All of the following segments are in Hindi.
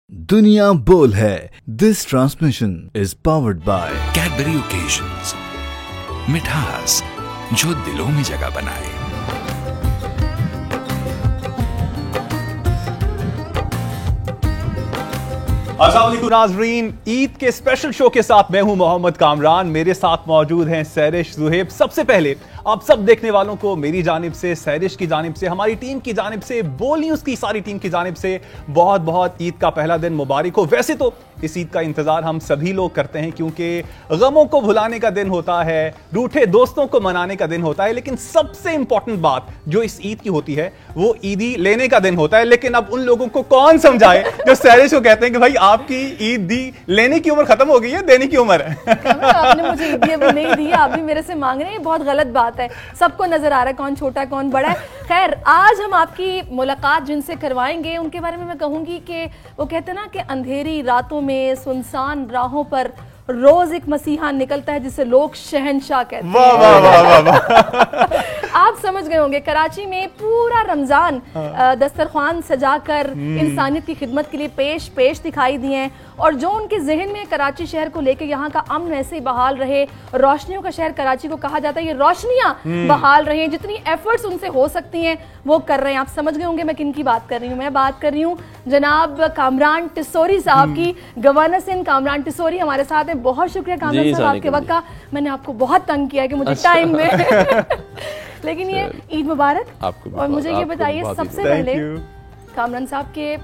दुनिया बोल है। This transmission is powered by Cadbury occasions, मिठास जो दिलों में जगह बनाए। अस्सलाम वालेकुम नाज़रीन, ईद के स्पेशल शो के साथ मैं हूं मोहम्मद कामरान। मेरे साथ मौजूद हैं सैरिश ज़ुहैब। सबसे पहले आप सब देखने वालों को मेरी जानिब से, सैरिश की जानिब से, हमारी टीम की जानिब से, बोल न्यूज़ की सारी टीम की जानिब से बहुत बहुत ईद का पहला दिन मुबारक हो। वैसे तो इस ईद का इंतजार हम सभी लोग करते हैं क्योंकि गमों को भुलाने का दिन होता है, रूठे दोस्तों को मनाने का दिन होता है, लेकिन सबसे इंपॉर्टेंट बात जो इस ईद की होती है वो ईदी लेने का दिन होता है। लेकिन अब उन लोगों को कौन समझाए जो सैरिश को कहते हैं कि भाई आपकी ईद दी, लेने की उम्र खत्म हो गई है, देने की उम्र है। आपने मुझे ईद अभी नहीं दी, आप भी मेरे से मांग रहे हैं, बहुत गलत बात है। सबको नजर आ रहा है कौन छोटा है कौन बड़ा है। खैर, आज हम आपकी मुलाकात जिनसे करवाएंगे उनके बारे में मैं कहूंगी कि वो कहते हैं ना कि अंधेरी रातों में सुनसान राहों पर रोज एक मसीहा निकलता है जिसे लोग शहंशाह कहते हैं। वाह वाह वाह वाह। आप समझ गए होंगे, कराची में पूरा रमजान दस्तरखान सजाकर इंसानियत की खिदमत के लिए पेश दिखाई दिए हैं। और जो उनके जहन में कराची शहर को लेकर यहाँ का अमन ऐसे ही बहाल रहे, रोशनियों का शहर कराची को कहा जाता है, ये रोशनियां बहाल रहे हैं, जितनी एफर्ट्स उनसे हो सकती हैं वो कर रहे हैं। आप समझ गए होंगे मैं किन की बात कर रही हूँ। मैं बात कर रही हूँ जनाब कामरान टिसोरी साहब की। गवर्नर सिंह कामरान टिसोरी हमारे साथ हैं। बहुत शुक्रिया कामरान साहब आपके वक्त का। मैंने आपको बहुत तंग किया कि मुझे टाइम में लेकिन ये ईद मुबारक आपको। और मुझे ये बताइए सबसे पहले कामरान साहब के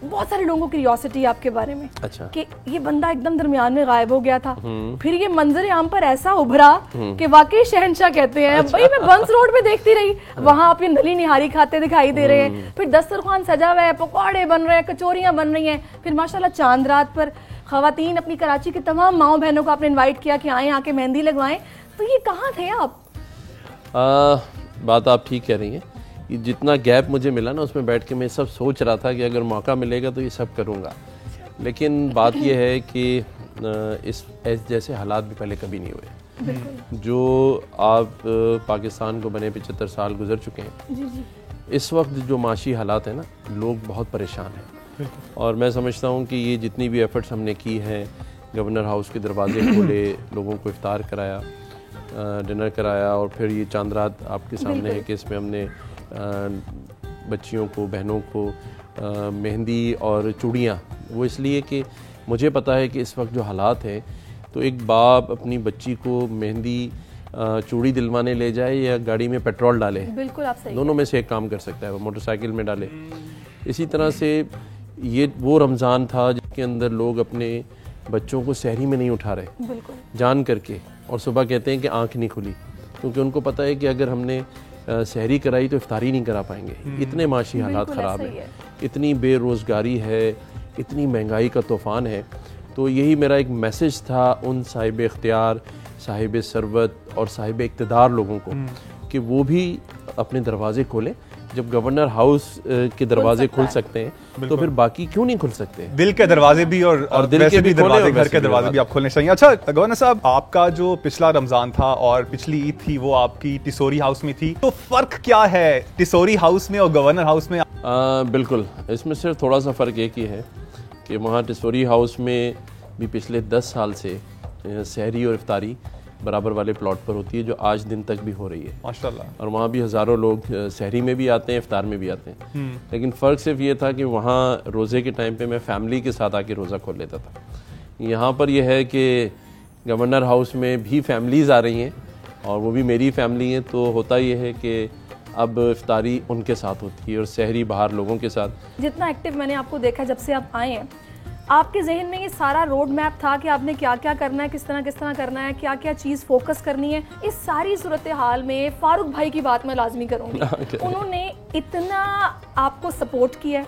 बहुत सारे लोगों की क्यूरियोसिटी आपके बारे में, अच्छा, कि ये बंदा एकदम दरमियान में गायब हो गया था, फिर ये मंजर आम पर ऐसा उभरा कि वाकई शहंशाह कहते हैं। अच्छा। भाई मैं बंस रोड में देखती रही, वहां आप ये नली निहारी खाते दिखाई दे रहे हैं, फिर दस्तरखान सजा हुआ है, पकौड़े बन रहे हैं, कचौरियां बन रही हैं, फिर माशाल्लाह चांद रात पर खवातीन अपनी कराची की तमाम माओ बहनों को आपने इन्वाइट किया कि आए आके मेहंदी लगवाएं। तो ये कहाँ थे आप? बात आप ठीक कह रही हैं। ये जितना गैप मुझे मिला ना, उसमें बैठ के मैं सब सोच रहा था कि अगर मौका मिलेगा तो ये सब करूँगा। लेकिन बात ये है कि इस जैसे हालात भी पहले कभी नहीं हुए। जो आप पाकिस्तान को बने 75 साल गुजर चुके हैं, जी जी। इस वक्त जो माशी हालात हैं ना, लोग बहुत परेशान हैं। और मैं समझता हूँ कि ये जितनी भी एफ़र्ट्स हमने की हैं, गवर्नर हाउस के दरवाजे खोले, लोगों को इफ्तार कराया, डिनर कराया, और फिर ये चांद रात आपके सामने है कि इसमें हमने बच्चियों को, बहनों को मेहंदी और चूड़ियाँ, वो इसलिए कि मुझे पता है कि इस वक्त जो हालात हैं, तो एक बाप अपनी बच्ची को मेहंदी चूड़ी दिलवाने ले जाए या गाड़ी में पेट्रोल डाले, बिल्कुल आप सही, दोनों में से एक काम कर सकता है, वो मोटरसाइकिल में डाले। इसी तरह से ये वो रमज़ान था जिसके अंदर लोग अपने बच्चों को सहरी में नहीं उठा रहे जान करके, और सुबह कहते हैं कि आँख नहीं खुली, क्योंकि उनको पता है कि अगर हमने सहरी कराई तो इफ्तारी नहीं करा पाएंगे। इतने माशी हालात ख़राब हैं, इतनी बेरोज़गारी है, इतनी महंगाई का तूफ़ान है। तो यही मेरा एक मैसेज था उन साहिब इख्तियार, साहिब सरवत और साहिब इक़्तिदार लोगों को कि वो भी अपने दरवाजे खोलें। जब गवर्नर हाउस के दरवाजे खुल सकते हैं तो फिर बाकी क्यों नहीं खुल सकते? दिल के दरवाजे भी और दिल के भी दरवाजे, घर के दरवाजे भी आप खोलने चाहिए। अच्छा गवर्नर साहब, आपका जो पिछला रमजान था और पिछली ईद थी वो आपकी टिसोरी हाउस में थी, तो फर्क क्या है टिसोरी हाउस में और गवर्नर हाउस में? बिल्कुल, इसमें सिर्फ थोड़ा सा फ़र्क एक ही है कि वहाँ टिसोरी हाउस में भी पिछले 10 साल से सहरी और इफ्तारी बराबर वाले प्लॉट पर होती है, जो आज दिन तक भी हो रही है माशाल्लाह। और वहाँ भी हज़ारों लोग सहरी में भी आते हैं, इफ्तार में भी आते हैं। लेकिन फ़र्क सिर्फ ये था कि वहाँ रोज़े के टाइम पे मैं फैमिली के साथ आके रोज़ा खोल लेता था। यहाँ पर यह है कि गवर्नर हाउस में भी फैमिलीज़ आ रही हैं और वो भी मेरी फैमिली हैं, तो होता ये है कि अब इफ्तारी उनके साथ होती है और सहरी बाहर लोगों के साथ। जितना एक्टिव मैंने आपको देखा जब से आप आए हैं, आपके जहन में ये सारा रोड मैप था कि आपने क्या क्या करना है, किस तरह करना है, क्या क्या चीज़ फोकस करनी है। इस सारी सूरत हाल में फारूक भाई की बात मैं लाजमी करूँगी। उन्होंने इतना आपको सपोर्ट किया है।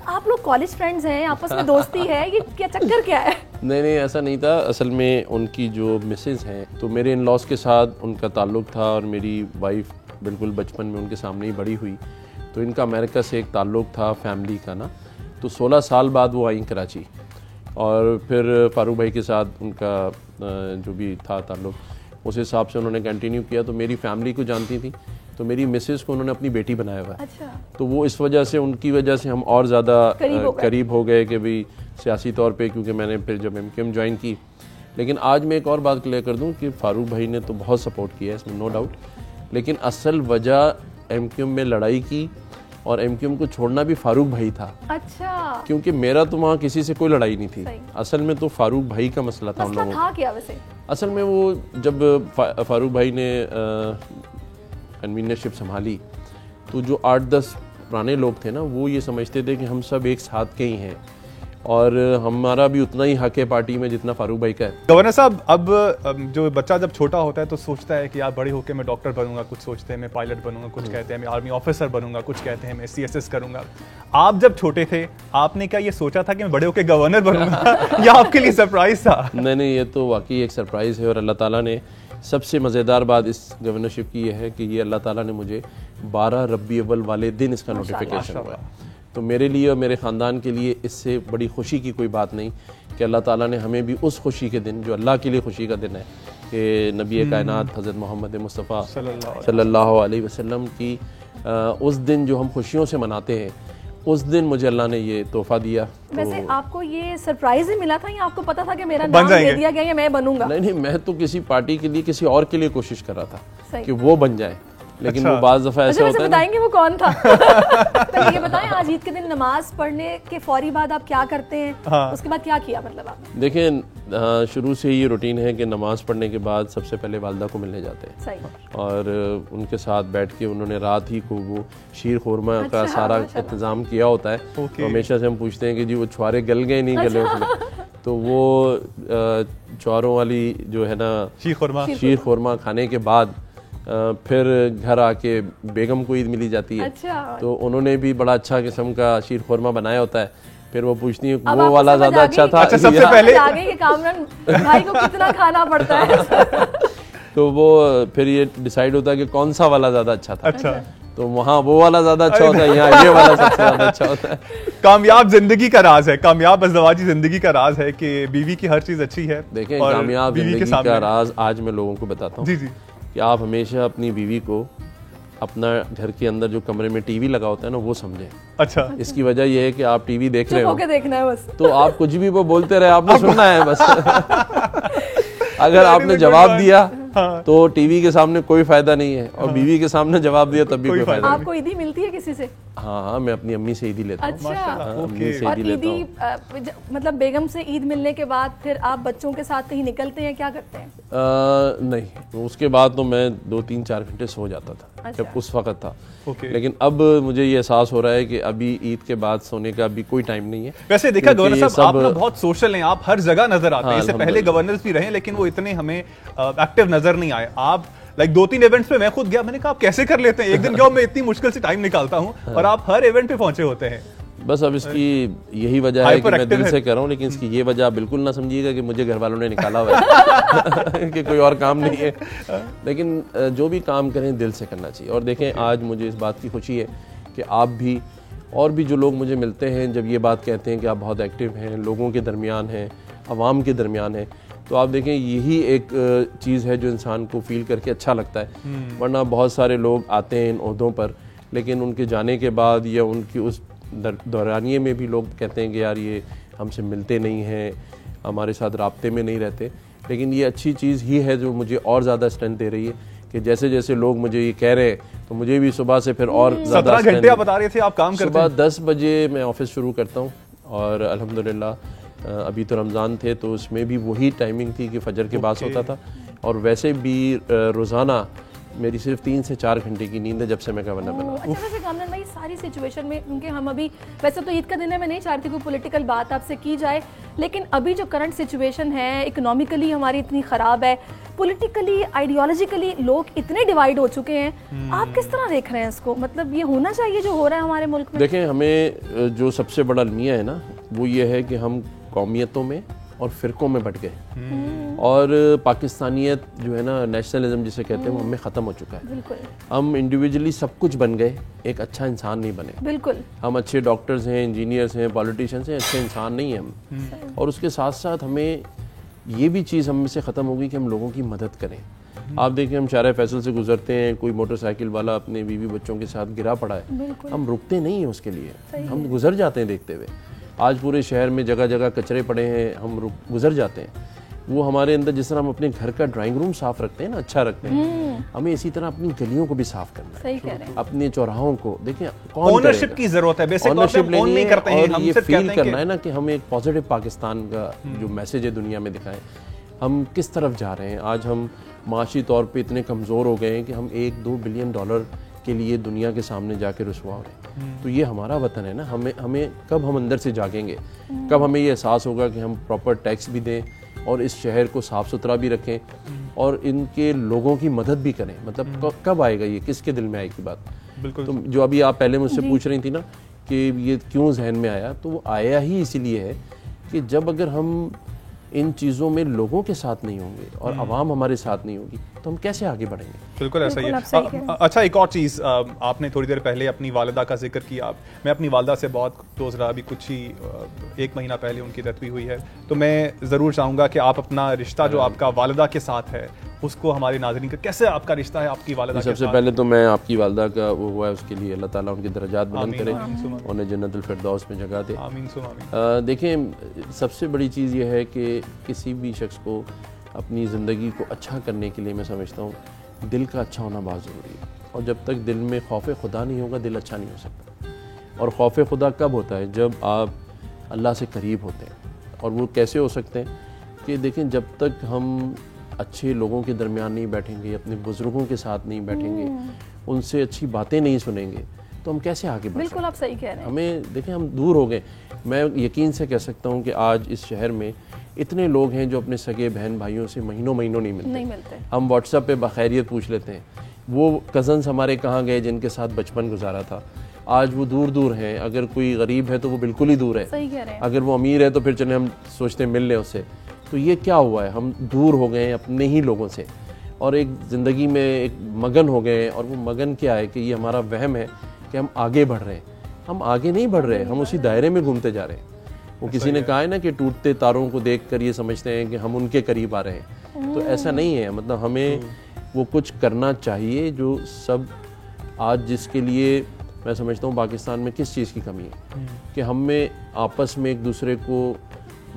आप लोग कॉलेज फ्रेंड्स हैं, आपस में दोस्ती है, ये क्या चक्कर क्या है? नहीं ऐसा नहीं था। असल में उनकी जो मिसेज़ हैं, तो मेरे इन लॉज के साथ उनका ताल्लुक़ था और मेरी वाइफ बिल्कुल बचपन में उनके सामने ही बड़ी हुई, तो इनका अमेरिका से एक ताल्लुक़ था फैमिली का ना। तो 16 साल बाद वो आई कराची, और फिर फारूक भाई के साथ उनका जो भी था ताल्लुक़, उस हिसाब से उन्होंने कंटिन्यू किया। तो मेरी फैमिली को जानती थी, तो मेरी मिसेस को उन्होंने अपनी बेटी बनाया हुआ है। अच्छा। तो वो इस वजह से, उनकी वजह से हम और ज़्यादा करीब हो गए कि भाई सियासी तौर पे, क्योंकि मैंने फिर जब MQM ज्वाइन की। लेकिन आज मैं एक और बात क्लियर कर दूं कि फारूक भाई ने तो बहुत सपोर्ट किया है, इसमें नो डाउट, लेकिन असल वजह MQM में लड़ाई की और MQM को छोड़ना भी फारूक भाई था। अच्छा। क्योंकि मेरा तो वहाँ किसी से कोई लड़ाई नहीं थी, असल में तो फारूक भाई का मसला था उन लोगों था क्या वैसे? असल में वो जब फारूक भाई ने कन्वीनरशिप संभाली तो जो 8-10 पुराने लोग थे ना, वो ये समझते थे कि हम सब एक साथ के ही हैं और हमारा भी उतना ही हक है पार्टी में जितना फारूक भाई का है। गवर्नर साहब, अब जो बच्चा जब छोटा होता है तो सोचता है कि यार बड़े होकर मैं डॉक्टर बनूंगा, कुछ सोचते हैं मैं पायलट बनूंगा, कुछ कहते हैं मैं आर्मी ऑफिसर बनूंगा, कुछ कहते हैं मैं CSS करूंगा। आप जब छोटे थे आपने क्या ये सोचा था कि मैं बड़े होकर गवर्नर बनूंगा या आपके लिए सरप्राइज था? नहीं, ये तो वाकई एक सरप्राइज़ है और अल्लाह ताला ने, सबसे मज़ेदार बात इस गवर्नरशिप की ये है कि ये अल्लाह ताला ने मुझे 12 रबी अव्वल वाले दिन इसका नोटिफिकेशन हुआ। तो मेरे लिए और मेरे ख़ानदान के लिए इससे बड़ी खुशी की कोई बात नहीं कि अल्लाह ताला ने हमें भी उस खुशी के दिन, जो अल्लाह के लिए खुशी का दिन है कि नबी कायनात हज़रत मोहम्मद मुस्तफ़ा सल्लल्लाहु अलैहि वसल्लम की उस दिन जो हम खुशियों से मनाते हैं, उस दिन मुझे अल्लाह ने ये तोहफा दिया। वैसे आपको ये सरप्राइज ही मिला था या आपको पता था कि मेरा नाम दे दिया गया या मैं बनूंगा? नहीं, मैं तो किसी पार्टी के लिए, किसी और के लिए कोशिश कर रहा था कि वो बन जाए, लेकिन वो बाज़ दफ़ा ऐसा होता है। बताएंगे वो कौन था? तो ये बताएं, आज ईद के दिन नमाज पढ़ने के फौरी बाद आप क्या करते हैं? हाँ। उसके बाद क्या किया मतलब आपने? देखें, शुरू से ये रूटीन है कि नमाज पढ़ने के बाद सबसे पहले वालदा को मिलने जाते हैं। सही। और उनके साथ बैठ के उन्होंने रात ही को वो शीर खुरमा का सारा इंतज़ाम किया होता है। तो हमेशा से हम पूछते हैं कि जी वो छुआरे गल गए नहीं गले उसमें, तो वो छुआरों वाली जो है ना शीर खुरमा खाने के बाद फिर घर आके बेगम को ईद मिली जाती है। अच्छा। तो उन्होंने भी बड़ा अच्छा किस्म का शीर खुरमा बनाया होता है। फिर वो पूछती है वो वाला ज्यादा अच्छा था। अच्छा, सबसे पहले आगे कि कामरान भाई को कितना खाना पड़ता है। तो वो फिर ये डिसाइड होता है कि कौन सा वाला ज्यादा अच्छा था। अच्छा। तो वहाँ वो वाला ज्यादा अच्छा होता है, यहाँ ये वाला सबसे ज्यादा अच्छा होता है। कामयाब जिंदगी का राज है, कामयाब अज़दवाजी जिंदगी का राज है कि बीवी की हर चीज अच्छी है। देखें, कामयाब जिंदगी का राज आज मैं लोगों को बताता हूँ कि आप हमेशा अपनी बीवी को अपना घर के अंदर जो कमरे में टीवी लगा होता है ना वो समझें। अच्छा। इसकी वजह यह है कि आप टीवी देख रहे हो, देखना है बस। तो आप कुछ भी वो बोलते रहे, आपने सुनना है बस। अगर आपने जवाब दिया तो टीवी के सामने कोई फायदा नहीं है, और बीवी के सामने जवाब दिया तब भी कोई फायदा नहीं। आपको ईदी मिलती है किसी से? हाँ, मैं अपनी अम्मी से ईदी लेता हूँ। अच्छा। अम्मी से ईदी लेता हूँ। मतलब बेगम से ईद मिलने के बाद फिर आप बच्चों के साथ कहीं निकलते हैं, क्या करते हैं? नहीं, उसके बाद तो मैं 2-3-4 घंटे सो जाता था जब उस वक्त था। लेकिन अब मुझे ये एहसास हो रहा है कि अभी ईद के बाद सोने का भी कोई टाइम नहीं है। वैसे देखा गवर्नर साहब, आप ना बहुत सोशल हैं, आप हर जगह नजर आते हैं। इससे पहले गवर्नर्स भी रहे लेकिन वो इतने हमें एक्टिव नजर नहीं आए। आप 2-3 इवेंट्स पे मैं खुद गया, मैंने कहा आप कैसे कर लेते हैं? एक दिन क्या मैं इतनी मुश्किल से टाइम निकालता हूँ और आप हर इवेंट पे पहुंचे होते हैं। बस अब इसकी यही वजह है कि मैं दिल से कर रहा हूँ, लेकिन इसकी ये वजह आप बिल्कुल ना समझिएगा कि मुझे घर वालों ने निकाला हुआ है कि कोई और काम नहीं है। लेकिन जो भी काम करें दिल से करना चाहिए। और देखें, आज मुझे इस बात की खुशी है कि आप भी और भी जो लोग मुझे मिलते हैं जब ये बात कहते हैं कि आप बहुत एक्टिव हैं, लोगों के दरमियान हैं, आवाम के दरमियान हैं, तो आप देखें यही एक चीज़ है जो इंसान को फील करके अच्छा लगता है। वरना बहुत सारे लोग आते हैं इन ओहदों पर, लेकिन उनके जाने के बाद या उनकी उस दौरानिए में भी लोग कहते हैं कि यार ये हमसे मिलते नहीं हैं, हमारे साथ राब्ते में नहीं रहते। लेकिन ये अच्छी चीज़ ही है जो मुझे और ज़्यादा स्ट्रेंथ दे रही है कि जैसे जैसे लोग मुझे ये कह रहे हैं तो मुझे भी सुबह से फिर और 17 घंटे आप बता रहे थे आप काम करते हैं? सुबह 10 बजे मैं ऑफिस शुरू करता हूँ और अल्हम्दुलिल्लाह अभी तो रमज़ान थे तो उसमें भी वही टाइमिंग थी कि फजर के बाद होता था। और वैसे भी रोज़ाना मेरी सिर्फ 3 से 4 घंटे की नींद है जब से मैं गवर्नर बना। अच्छा, वैसे कामरान भाई सारी सिचुएशन में, क्योंकि हम अभी वैसे तो ईद का दिन है, मैं नहीं चाहती कोई पॉलिटिकल बात आपसे की जाए, लेकिन अभी जो करंट सिचुएशन है, इकोनॉमिकली हमारी इतनी ख़राब है, पॉलिटिकली आइडियोलॉजिकली लोग इतने डिवाइड हो चुके हैं, आप किस तरह देख रहे हैं इसको? मतलब ये होना चाहिए जो हो रहा है हमारे मुल्क में? देखें, हमें जो सबसे बड़ा अलमिया है ना वो ये है कि हम कौमियतों में और फ़िरक़ों में बट गए और पाकिस्तानियत जो है ना, नेशनलिज्म जिसे कहते हैं, वो हमें ख़त्म हो चुका है। बिल्कुल। हम इंडिविजुअली सब कुछ बन गए, एक अच्छा इंसान नहीं बने। बिल्कुल। हम अच्छे डॉक्टर्स हैं, इंजीनियर्स हैं, पॉलिटिशियंस हैं, अच्छे इंसान नहीं हैं हम। और उसके साथ साथ हमें ये भी चीज़ हम में से ख़त्म होगी कि हम लोगों की मदद करें। आप देखें, हम शारा फैसल से गुजरते हैं, कोई मोटरसाइकिल वाला अपने बीवी बच्चों के साथ गिरा पड़ा है, हम रुकते नहीं हैं उसके लिए, हम गुजर जाते हैं देखते हुए। आज पूरे शहर में जगह जगह कचरे पड़े हैं, हम गुजर जाते हैं। वो हमारे अंदर, जिस तरह हम अपने घर का ड्राइंग रूम साफ रखते हैं ना, अच्छा रखते हैं, हमें इसी तरह अपनी गलियों को भी साफ करना है। सही कह रहे हैं। अपने चौराहों को देखें, कौन ओनरशिप की जरूरत है, बेसिक तौर पे हम ओन नहीं करते हैं, हम ये सिर्फ फील कहते हैं करना है ना कि हम एक पॉजिटिव पाकिस्तान का जो मैसेज है दुनिया में दिखाएं। हम किस तरफ जा रहे हैं? आज हम माशी तौर पे इतने कमज़ोर हो गए हैं कि हम $1-2 बिलियन के लिए दुनिया के सामने जाके रुसवा हो रहे हैं। तो ये हमारा वतन है ना, हमें कब हम अंदर से जागेंगे, कब हमें ये एहसास होगा कि हम प्रॉपर टैक्स भी दें और इस शहर को साफ़ सुथरा भी रखें और इनके लोगों की मदद भी करें। मतलब कब आएगा ये, किसके दिल में आएगी बात? बिल्कुल। तो जो अभी आप पहले मुझसे पूछ रही थी ना कि ये क्यों जहन में आया, तो वो आया ही इसीलिए है कि जब अगर हम इन चीज़ों में लोगों के साथ नहीं होंगे और आवाम हमारे साथ नहीं होगी तो हम कैसे आगे बढ़ेंगे? बिल्कुल ऐसा ही बिल्कुल आप सही है। अच्छा, एक और चीज़, आपने थोड़ी देर पहले अपनी वालिदा का जिक्र किया। मैं अपनी वालिदा से बहुत क्लोज रहा, अभी कुछ ही 1 महीना पहले उनकी डेथ हुई है। तो मैं ज़रूर चाहूँगा कि आप अपना रिश्ता जो आपका वालिदा के साथ है उसको हमारे नाज़रीन का, कैसे आपका रिश्ता है आपकी वालिदा के साथ? सबसे पहले तो मैं आपकी वालिदा का वो हुआ है उसके लिए अल्लाह ताला उनके दर्जात बुलंद करे, उन्हें जन्नतुल फिरदौस में जगह दे। आमीन सुम आमीन। देखें, सबसे बड़ी चीज़ ये है कि किसी भी शख्स को अपनी ज़िंदगी को अच्छा करने के लिए मैं समझता हूँ दिल का अच्छा होना बहुत ज़रूरी है। और जब तक दिल में खौफ खुदा नहीं होगा, दिल अच्छा नहीं हो सकता। और खौफ खुदा कब होता है? जब आप अल्लाह से करीब होते हैं। और वो कैसे हो सकते हैं कि देखें, जब तक हम अच्छे लोगों के दरमियान नहीं बैठेंगे, अपने बुज़ुर्गों के साथ नहीं बैठेंगे, उनसे अच्छी बातें नहीं सुनेंगे, तो हम कैसे आगे बढ़ सकते? बिल्कुल आप सही कह रहे हैं। हमें देखें, हम दूर हो गए। मैं यकीन से कह सकता हूँ कि आज इस शहर में इतने लोग हैं जो अपने सगे बहन भाइयों से महीनों नहीं मिलते। हम व्हाट्सएप पे बखैरियत पूछ लेते हैं। वो कज़न्स हमारे कहाँ गए जिनके साथ बचपन गुजारा था, आज वो दूर दूर हैं। अगर कोई गरीब है तो वो बिल्कुल ही दूर है, सही कह रहे हैं। अगर वो अमीर है तो फिर चले हम सोचते हैं मिल लें उससे। तो ये क्या हुआ है? हम दूर हो गए हैं अपने ही लोगों से और एक ज़िंदगी में एक मगन हो गए हैं। और वो मगन क्या है कि ये हमारा वहम है कि हम आगे बढ़ रहे हैं। हम आगे नहीं बढ़ रहे हैं, हम उसी दायरे में घूमते जा रहे हैं। वो किसी ने कहा है ना कि टूटते तारों को देखकर ये समझते हैं कि हम उनके करीब आ रहे हैं। तो ऐसा नहीं है। मतलब हमें वो कुछ करना चाहिए जो सब आज, जिसके लिए मैं समझता हूँ पाकिस्तान में किस चीज़ की कमी है कि हम में आपस में एक दूसरे को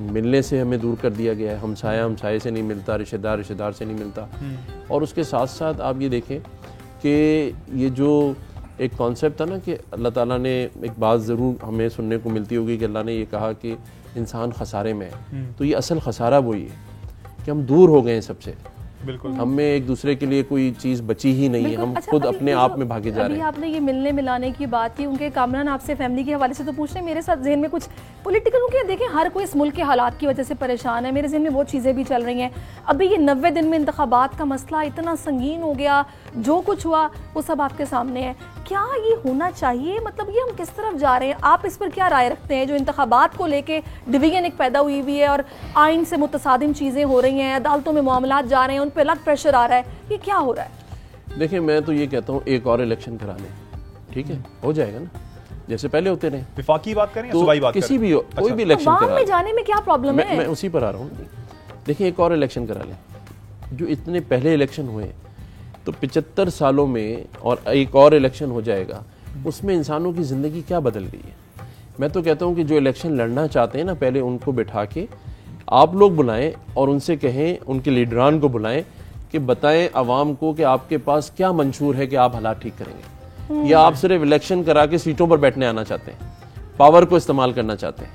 मिलने से हमें दूर कर दिया गया है। हमसाया हमसाये से नहीं मिलता, रिश्तेदार रिश्तेदार से नहीं मिलता। और उसके साथ साथ आप ये देखें कि ये जो एक कॉन्सेप्ट था ना कि अल्लाह ताला ने, एक बात ज़रूर हमें सुनने को मिलती होगी कि अल्लाह ने ये कहा कि इंसान खसारे में है। तो ये असल खसारा वही है कि हम दूर हो गए हैं सबसे। बिल्कुल। हमें एक दूसरे के लिए कोई चीज़ बची ही नहीं है। हम खुद अपने आप में भागे जा रहे हैं। आपने ये मिलने मिलाने की बात की, उनके कामरान आपसे फैमिली के हवाले से तो पूछ रहे, मेरे साथ जहन में कुछ पॉलिटिकल, क्योंकि देखें हर कोई इस मुल्क के हालात की वजह से परेशान है। मेरे जहन में वो चीज़ें भी चल रही हैं। अभी ये 90 दिन में इंतखाबात का मसला इतना संगीन हो गया, जो कुछ हुआ वो सब आपके सामने है। क्या ये होना चाहिए? मतलब ये हम किस तरफ जा रहे हैं? आप इस पर क्या राय रखते हैं? जो इंतखाबात को लेके डिवीजन एक पैदा हुई है और आइन से मुतसादिम चीज़ें हो रही हैं, अदालतों में मामलात जा रहे हैं, उन पर अलग प्रेशर आ रहा है, ये क्या हो रहा है? देखिए, मैं तो ये कहता हूँ एक और इलेक्शन करा लें, ठीक है, हो जाएगा ना, जैसे पहले होते रहे। विफाकी बात करें या तो सूबाई बात किसी करें? भी कोई भी इलेक्शन अवाम करा में जाने में क्या प्रॉब्लम है? मैं उसी पर आ रहा हूँ। देखिए, एक और इलेक्शन करा लें। जो इतने पहले इलेक्शन हुए तो 75 सालों में और एक और इलेक्शन हो जाएगा, उसमें इंसानों की ज़िंदगी क्या बदल गई है? मैं तो कहता हूँ कि जो इलेक्शन लड़ना चाहते हैं ना, पहले उनको बिठा के आप लोग बुलाएं और उनसे कहें, उनके लीडरान को बुलाएं कि बताएं आवाम को कि आपके पास क्या मंशूर है कि आप हालात ठीक करेंगे, या आप सिर्फ इलेक्शन करा के सीटों पर बैठने आना चाहते हैं, पावर को इस्तेमाल करना चाहते हैं।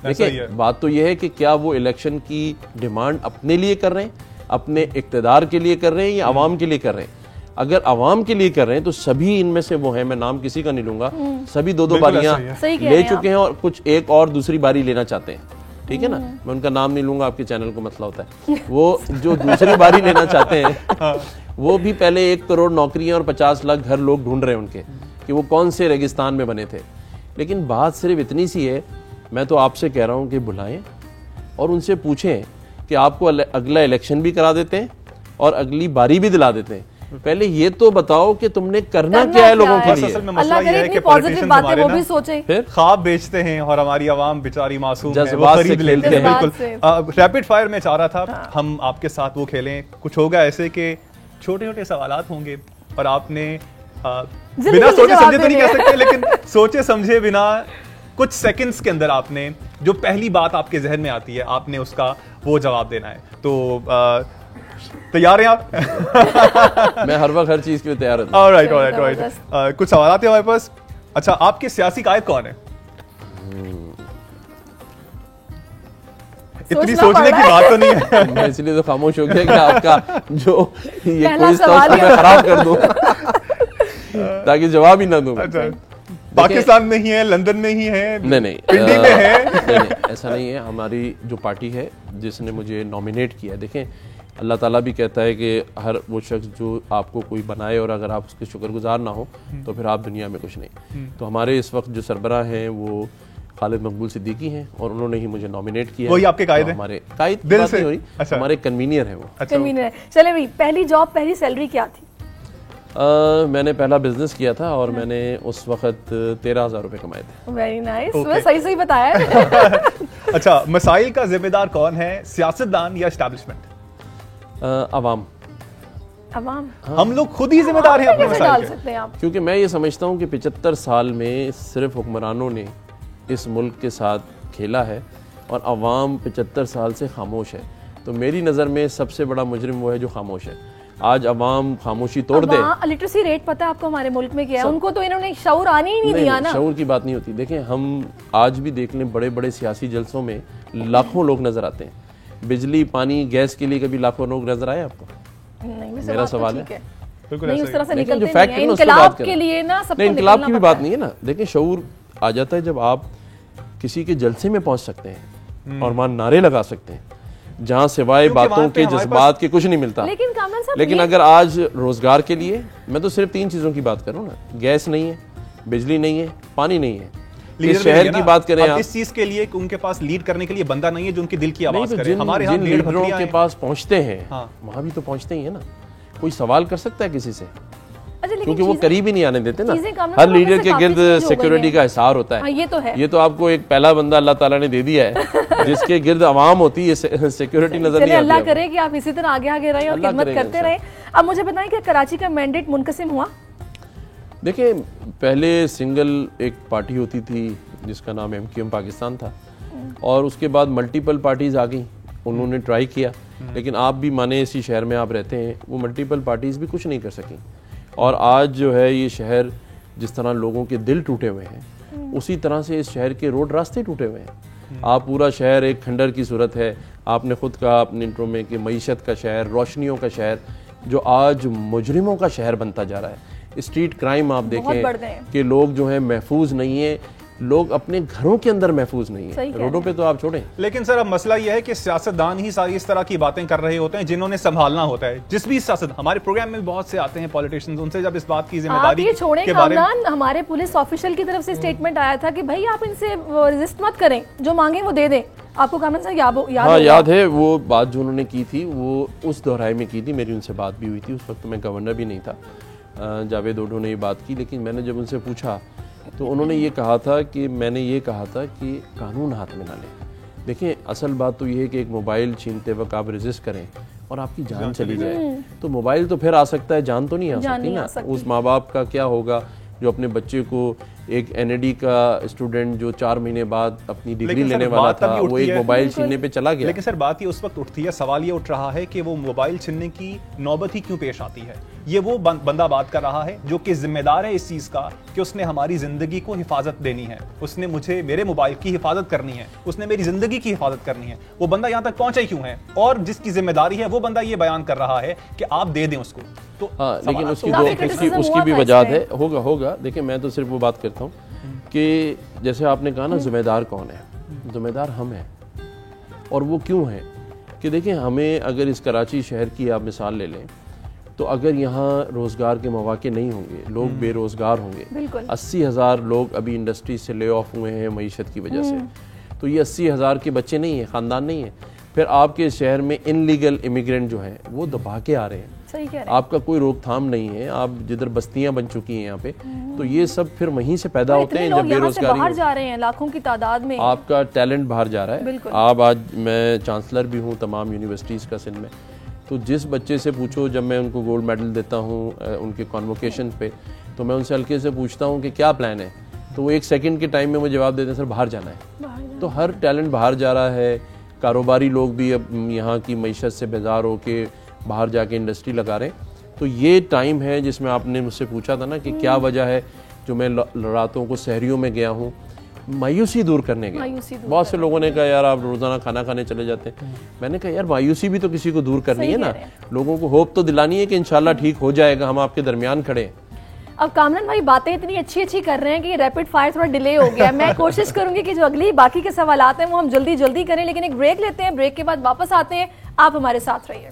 देखिए, बात तो यह है कि क्या वो इलेक्शन की डिमांड अपने लिए कर रहे हैं, अपने इक्तदार के लिए कर रहे हैं, या आवाम के लिए कर रहे हैं? अगर आवाम के लिए कर रहे हैं तो सभी इनमें से वो हैं, मैं नाम किसी का नहीं लूंगा, सभी दो बारियां ले चुके हैं और कुछ एक और दूसरी बारी लेना चाहते हैं, ठीक है ना। मैं उनका नाम नहीं लूंगा, आपके चैनल को मसला होता है। वो जो दूसरी बारी लेना चाहते हैं वो भी पहले 1 करोड़ नौकरियां और 50 लाख घर लोग ढूंढ रहे हैं उनके, कि वो कौन से रेगिस्तान में बने थे। लेकिन बात सिर्फ इतनी सी है, मैं तो आपसे कह रहा हूं कि बुलाएं और उनसे पूछें कि आपको अगला इलेक्शन भी करा देते हैं और अगली बारी भी दिला देते हैं। पहले ये तो बताओ कि तुमने करना क्या है लोगों के लिए। असल में मसला ये है कि पॉलिटिशियंस हमारे ना फिर ख्वाब बेचते हैं और हमारी आवाम बेचारी मासूम है, वो जज्बात से खरीद लेते हैं। खेलते हैं। बिल्कुल। रैपिड फायर में चाह रहा था हम आपके साथ वो खेलें, कुछ होगा ऐसे कि छोटे छोटे सवालात होंगे और आपने जल्दी बिना जल्दी सोचे जवाब समझे तो नहीं देने कह सकते, लेकिन सोचे समझे बिना कुछ सेकंड्स के अंदर आपने जो पहली बात आपके जहन में आती है आपने उसका वो जवाब देना है। तो तैयार हैं आप? मैं हर वक्त हर चीज के लिए तैयार रहता हूँ। Alright alright alright. कुछ सवाल आते हैं हमारे पास। अच्छा, आपके सियासी कायद कौन है? इतनी सोचना सोचने पड़ की रहा बात तो नहीं है। मैं इसलिए तो खामोश हो गया कि आपका जो ये पहला क्विज था सवाल उसको ही मैं खराब कर दूं ताकि जवाब ही ना दूं। अच्छा, पाकिस्तान में ही है, लंदन में ही है, नहीं पिंडी में है? नहीं, ऐसा नहीं है। हमारी जो पार्टी है जिसने मुझे नॉमिनेट किया, देखें अल्लाह ताला भी कहता है कि हर वो शख्स जो आपको कोई बनाए और अगर आप उसके शुक्रगुजार ना हो तो फिर आप दुनिया में कुछ नहीं। तो हमारे इस वक्त जो सरबराह हैं वो खालिद मकबूल सिद्दीकी हैं और उन्होंने ही मुझे नॉमिनेट किया। वही आपके कायद तो हैं? हमारे कायद दिल बात से? नहीं हो रही, अच्छा। हमारे कन्वीनियर है वो। अच्छा, कन्वीनर है। चले भाई, पहली जॉब, पहली सैलरी क्या थी? मैंने पहला बिजनेस किया था और मैंने उस वक्त 13,000 रुपए कमाए थे। Very nice, Okay. सही सही बताया है। अच्छा, मसाइल का जिम्मेदार कौन है, सियासतदान या एस्टैब्लिशमेंट? अवाम, अवाम हम लोग खुद ही जिम्मेदार हैं अपने कैसे मसाइल डाल के। सकते हैं आप? क्योंकि मैं ये समझता हूँ कि 75 साल में सिर्फ हुक्मरानों ने इस मुल्क के साथ खेला है और अवाम 75 साल से खामोश है। तो मेरी नज़र में सबसे बड़ा मुजरिम वो है जो खामोश है। आज अवाम खामोशी तोड़ दे। लिटरेसी रेट पता है आपको हमारे मुल्क में क्या है? उनको तो इन्होंने शऊर आने ही नहीं दिया ना। शऊर की बात नहीं होती। देखें, हम आज भी देख लें बड़े बड़े सियासी जलसों में लाखों लोग नजर आते हैं। बिजली, पानी, गैस के लिए कभी लाखों लोग नजर आए आपको? नहीं, मेरा सवाल है। बिल्कुल नहीं, ऐसा उस ही तरह से लेकिन निकलते जो फैक्ट नहीं है हैं। ना, उसकी बात इनकलाब करें। के लिए ना सबको नहीं, इनकलाब की भी निकलना बात पड़ता नहीं है ना। देखिए, शऊर आ जाता है जब आप किसी के जलसे में पहुंच सकते हैं और वहां नारे लगा सकते हैं जहां सिवाय क्योंकि बातों वहाँ पे के, हमारे जज्बात के कुछ नहीं मिलता। है। लेकिन कामरान साहब, लेकिन ये- अगर आज रोजगार के लिए, मैं तो सिर्फ 3 चीजों की बात करूं ना, गैस नहीं है, बिजली नहीं है, पानी नहीं है। लीडर इस भी नहीं शहर है की ना। बात करें अब आप, इस चीज के लिए कि उनके पास लीड करने के लिए बंदा नहीं है जो उनके दिल की नहीं आवाज तो करे। हमारे यहाँ जिन भेड़ लीडरों बकरियां के हैं। पास पहुंचते हैं हाँ। वहां भी तो पहुंचते ही है ना। कोई सवाल कर सकता है किसी से? अच्छा, लेकिन क्योंकि वो चीजें- करीब ही नहीं आने देते ना। चीजें कामरान हर साहब, लीडर वैसे के काफी गिर्द चीज हो गई सिक्योरिटी हैं। का हिसार होता हाँ, है। ये तो है। ये तो आपको एक पहला बंदा अल्लाह ताला ने दे दिया है जिसके गिर्द अवाम होती है, सिक्योरिटी नजर चलिए, नहीं अल्लाह आती। करे कि आप इसी तरह आगे आगे रहें और अल्लाह खिदमत करेगा करते रहें। अब मुझे बताएं कि कराची का मैंडेट मुनकसिम हुआ? देखिए, पहले सिंगल एक पार्टी होती थी जिसका नाम MQM पाकिस्तान था और उसके बाद मल्टीपल पार्टीज आ गई। उन्होंने ट्राई किया, लेकिन आप भी माने इसी शहर में आप रहते हैं, वो मल्टीपल पार्टीज भी कुछ नहीं कर सकी। और आज जो है ये शहर, जिस तरह लोगों के दिल टूटे हुए हैं, उसी तरह से इस शहर के रोड रास्ते टूटे हुए हैं। आप पूरा शहर एक खंडर की सूरत है। आपने खुद कहा अपने इंट्रो में कि मईशत का शहर, रोशनियों का शहर, जो आज मुजरिमों का शहर बनता जा रहा है। स्ट्रीट क्राइम आप बहुत बढ़ गए देखें हैं। कि लोग जो है महफूज नहीं है, लोग अपने घरों के अंदर महफूज नहीं सही है। कह रहे रोडों पे तो आप छोड़ें। लेकिन सर, अब मसला यह है कि सियासतदान ही सारी इस तरह की बातें कर रहे होते हैं जिन्होंने संभालना होता है। जिस भी सियासत, हमारे प्रोग्राम में भी बहुत से आते हैं पॉलिटिशियंस, उनसे जब इस बात की आप जिम्मेदारी ये छोड़ें के बारे में कामरान, हमारे पुलिस ऑफिशियल की तरफ से स्टेटमेंट आया था कि भाई आप इनसे रेजिस्ट मत करें, जो मांगे वो दे दें। आपको कामरान साहब याद हाँ, होगा? याद है। वो बात जो उन्होंने की थी वो उस दोहराए में की थी। मेरी उनसे बात भी हुई थी। उस वक्त मैं गवर्नर भी नहीं था। जावेद ओडो ने ये बात की, लेकिन मैंने जब उनसे पूछा तो उन्होंने ये कहा था कि मैंने ये कहा था कि कानून हाथ में ना लें। देखिए, असल बात तो ये है कि एक मोबाइल छीनते वक्त आप रेजिस्ट करें और आपकी जान चली जाए तो मोबाइल तो फिर आ सकता है, जान तो नहीं आ जान सकती नहीं आ ना। सकती। उस माँ बाप का क्या होगा जो अपने बच्चे को, एक NAD का स्टूडेंट जो 4 महीने बाद अपनी डिग्री लेकिन सर, लेने वाला बात तब था, भी वो उठती एक है। मोबाइल छीनने पे चला गया। लेकिन सर, बात ये उस वक्त उठती है, सवाल ये उठ रहा है कि वो मोबाइल छीनने की नौबत ही क्यों पेश आती है। ये वो बंदा बात कर रहा है जो कि जिम्मेदार है इस चीज का कि उसने हमारी जिंदगी को हिफाजत देनी है, उसने मुझे मेरे मोबाइल की हिफाजत करनी है, उसने मेरी जिंदगी की हिफाजत करनी है। वो बंदा यहाँ तक पहुंचा क्यों है? और जिसकी जिम्मेदारी है वो बंदा ये बयान कर रहा है कि आप दे दें उसको। तो हाँ, लेकिन उसकी काफी दो criticism उसकी हुआ भी था वजह इसमें। है। होगा। देखिए, मैं तो सिर्फ वो बात करता हूँ कि जैसे आपने कहा ना, जिम्मेदार कौन है? जिम्मेदार हम हैं। और वो क्यों है कि देखिए, हमें अगर इस कराची शहर की आप मिसाल ले लें तो अगर यहाँ रोज़गार के मौके नहीं होंगे, लोग बेरोज़गार होंगे। बिल्कुल। 80,000 लोग अभी इंडस्ट्री से ले ऑफ हुए हैं मईशत की वजह से। तो ये 80,000 के बच्चे नहीं हैं, ख़ानदान नहीं है। फिर आपके शहर में इनलीगल इमिग्रेंट जो हैं वो दबा के आ रहे हैं। सही कह रहे हैं। आपका कोई रोकथाम नहीं है। आप जिधर बस्तियां बन चुकी हैं यहाँ पे, तो ये सब फिर वहीं से पैदा होते इतने हैं लोग जब यहाँ से बेरोजगारी बाहर हो। जा रहे हैं लाखों की तादाद में। आपका टैलेंट बाहर जा रहा है। बिल्कुल। आप आज, मैं चांसलर भी हूँ तमाम यूनिवर्सिटीज़ का सिंध में, तो जिस बच्चे से पूछो, जब मैं उनको गोल्ड मेडल देता हूँ उनके कॉन्वोकेशन पे, तो मैं उनसे हल्के से पूछता हूँ कि क्या प्लान है, तो वो 1 सेकंड के टाइम में मुझे जवाब देते हैं सर बाहर जाना है। तो हर टैलेंट बाहर जा रहा है। कारोबारी लोग भी अब यहाँ की मईशत से बेजार हो के बाहर जाके इंडस्ट्री लगा रहे हैं। तो ये टाइम है जिसमें आपने मुझसे पूछा था ना कि क्या वजह है जो मैं रातों को सहरियों में गया हूँ, मायूसी दूर करने गया। बहुत से लोगों ने कहा यार आप रोज़ाना खाना खाने चले जाते हैं। मैंने कहा यार मायूसी भी तो किसी को दूर करनी है ना, लोगों को होप तो दिलानी है कि इंशाल्लाह ठीक हो जाएगा, हम आपके दरमियान खड़े हैं। अब कामरान भाई बातें इतनी अच्छी कर रहे हैं कि रैपिड फायर थोड़ा डिले हो गया। मैं कोशिश करूंगी कि जो अगली बाकी के सवाल आते हैं वो हम जल्दी करें, लेकिन एक ब्रेक लेते हैं, ब्रेक के बाद वापस आते हैं। आप हमारे साथ रहिए।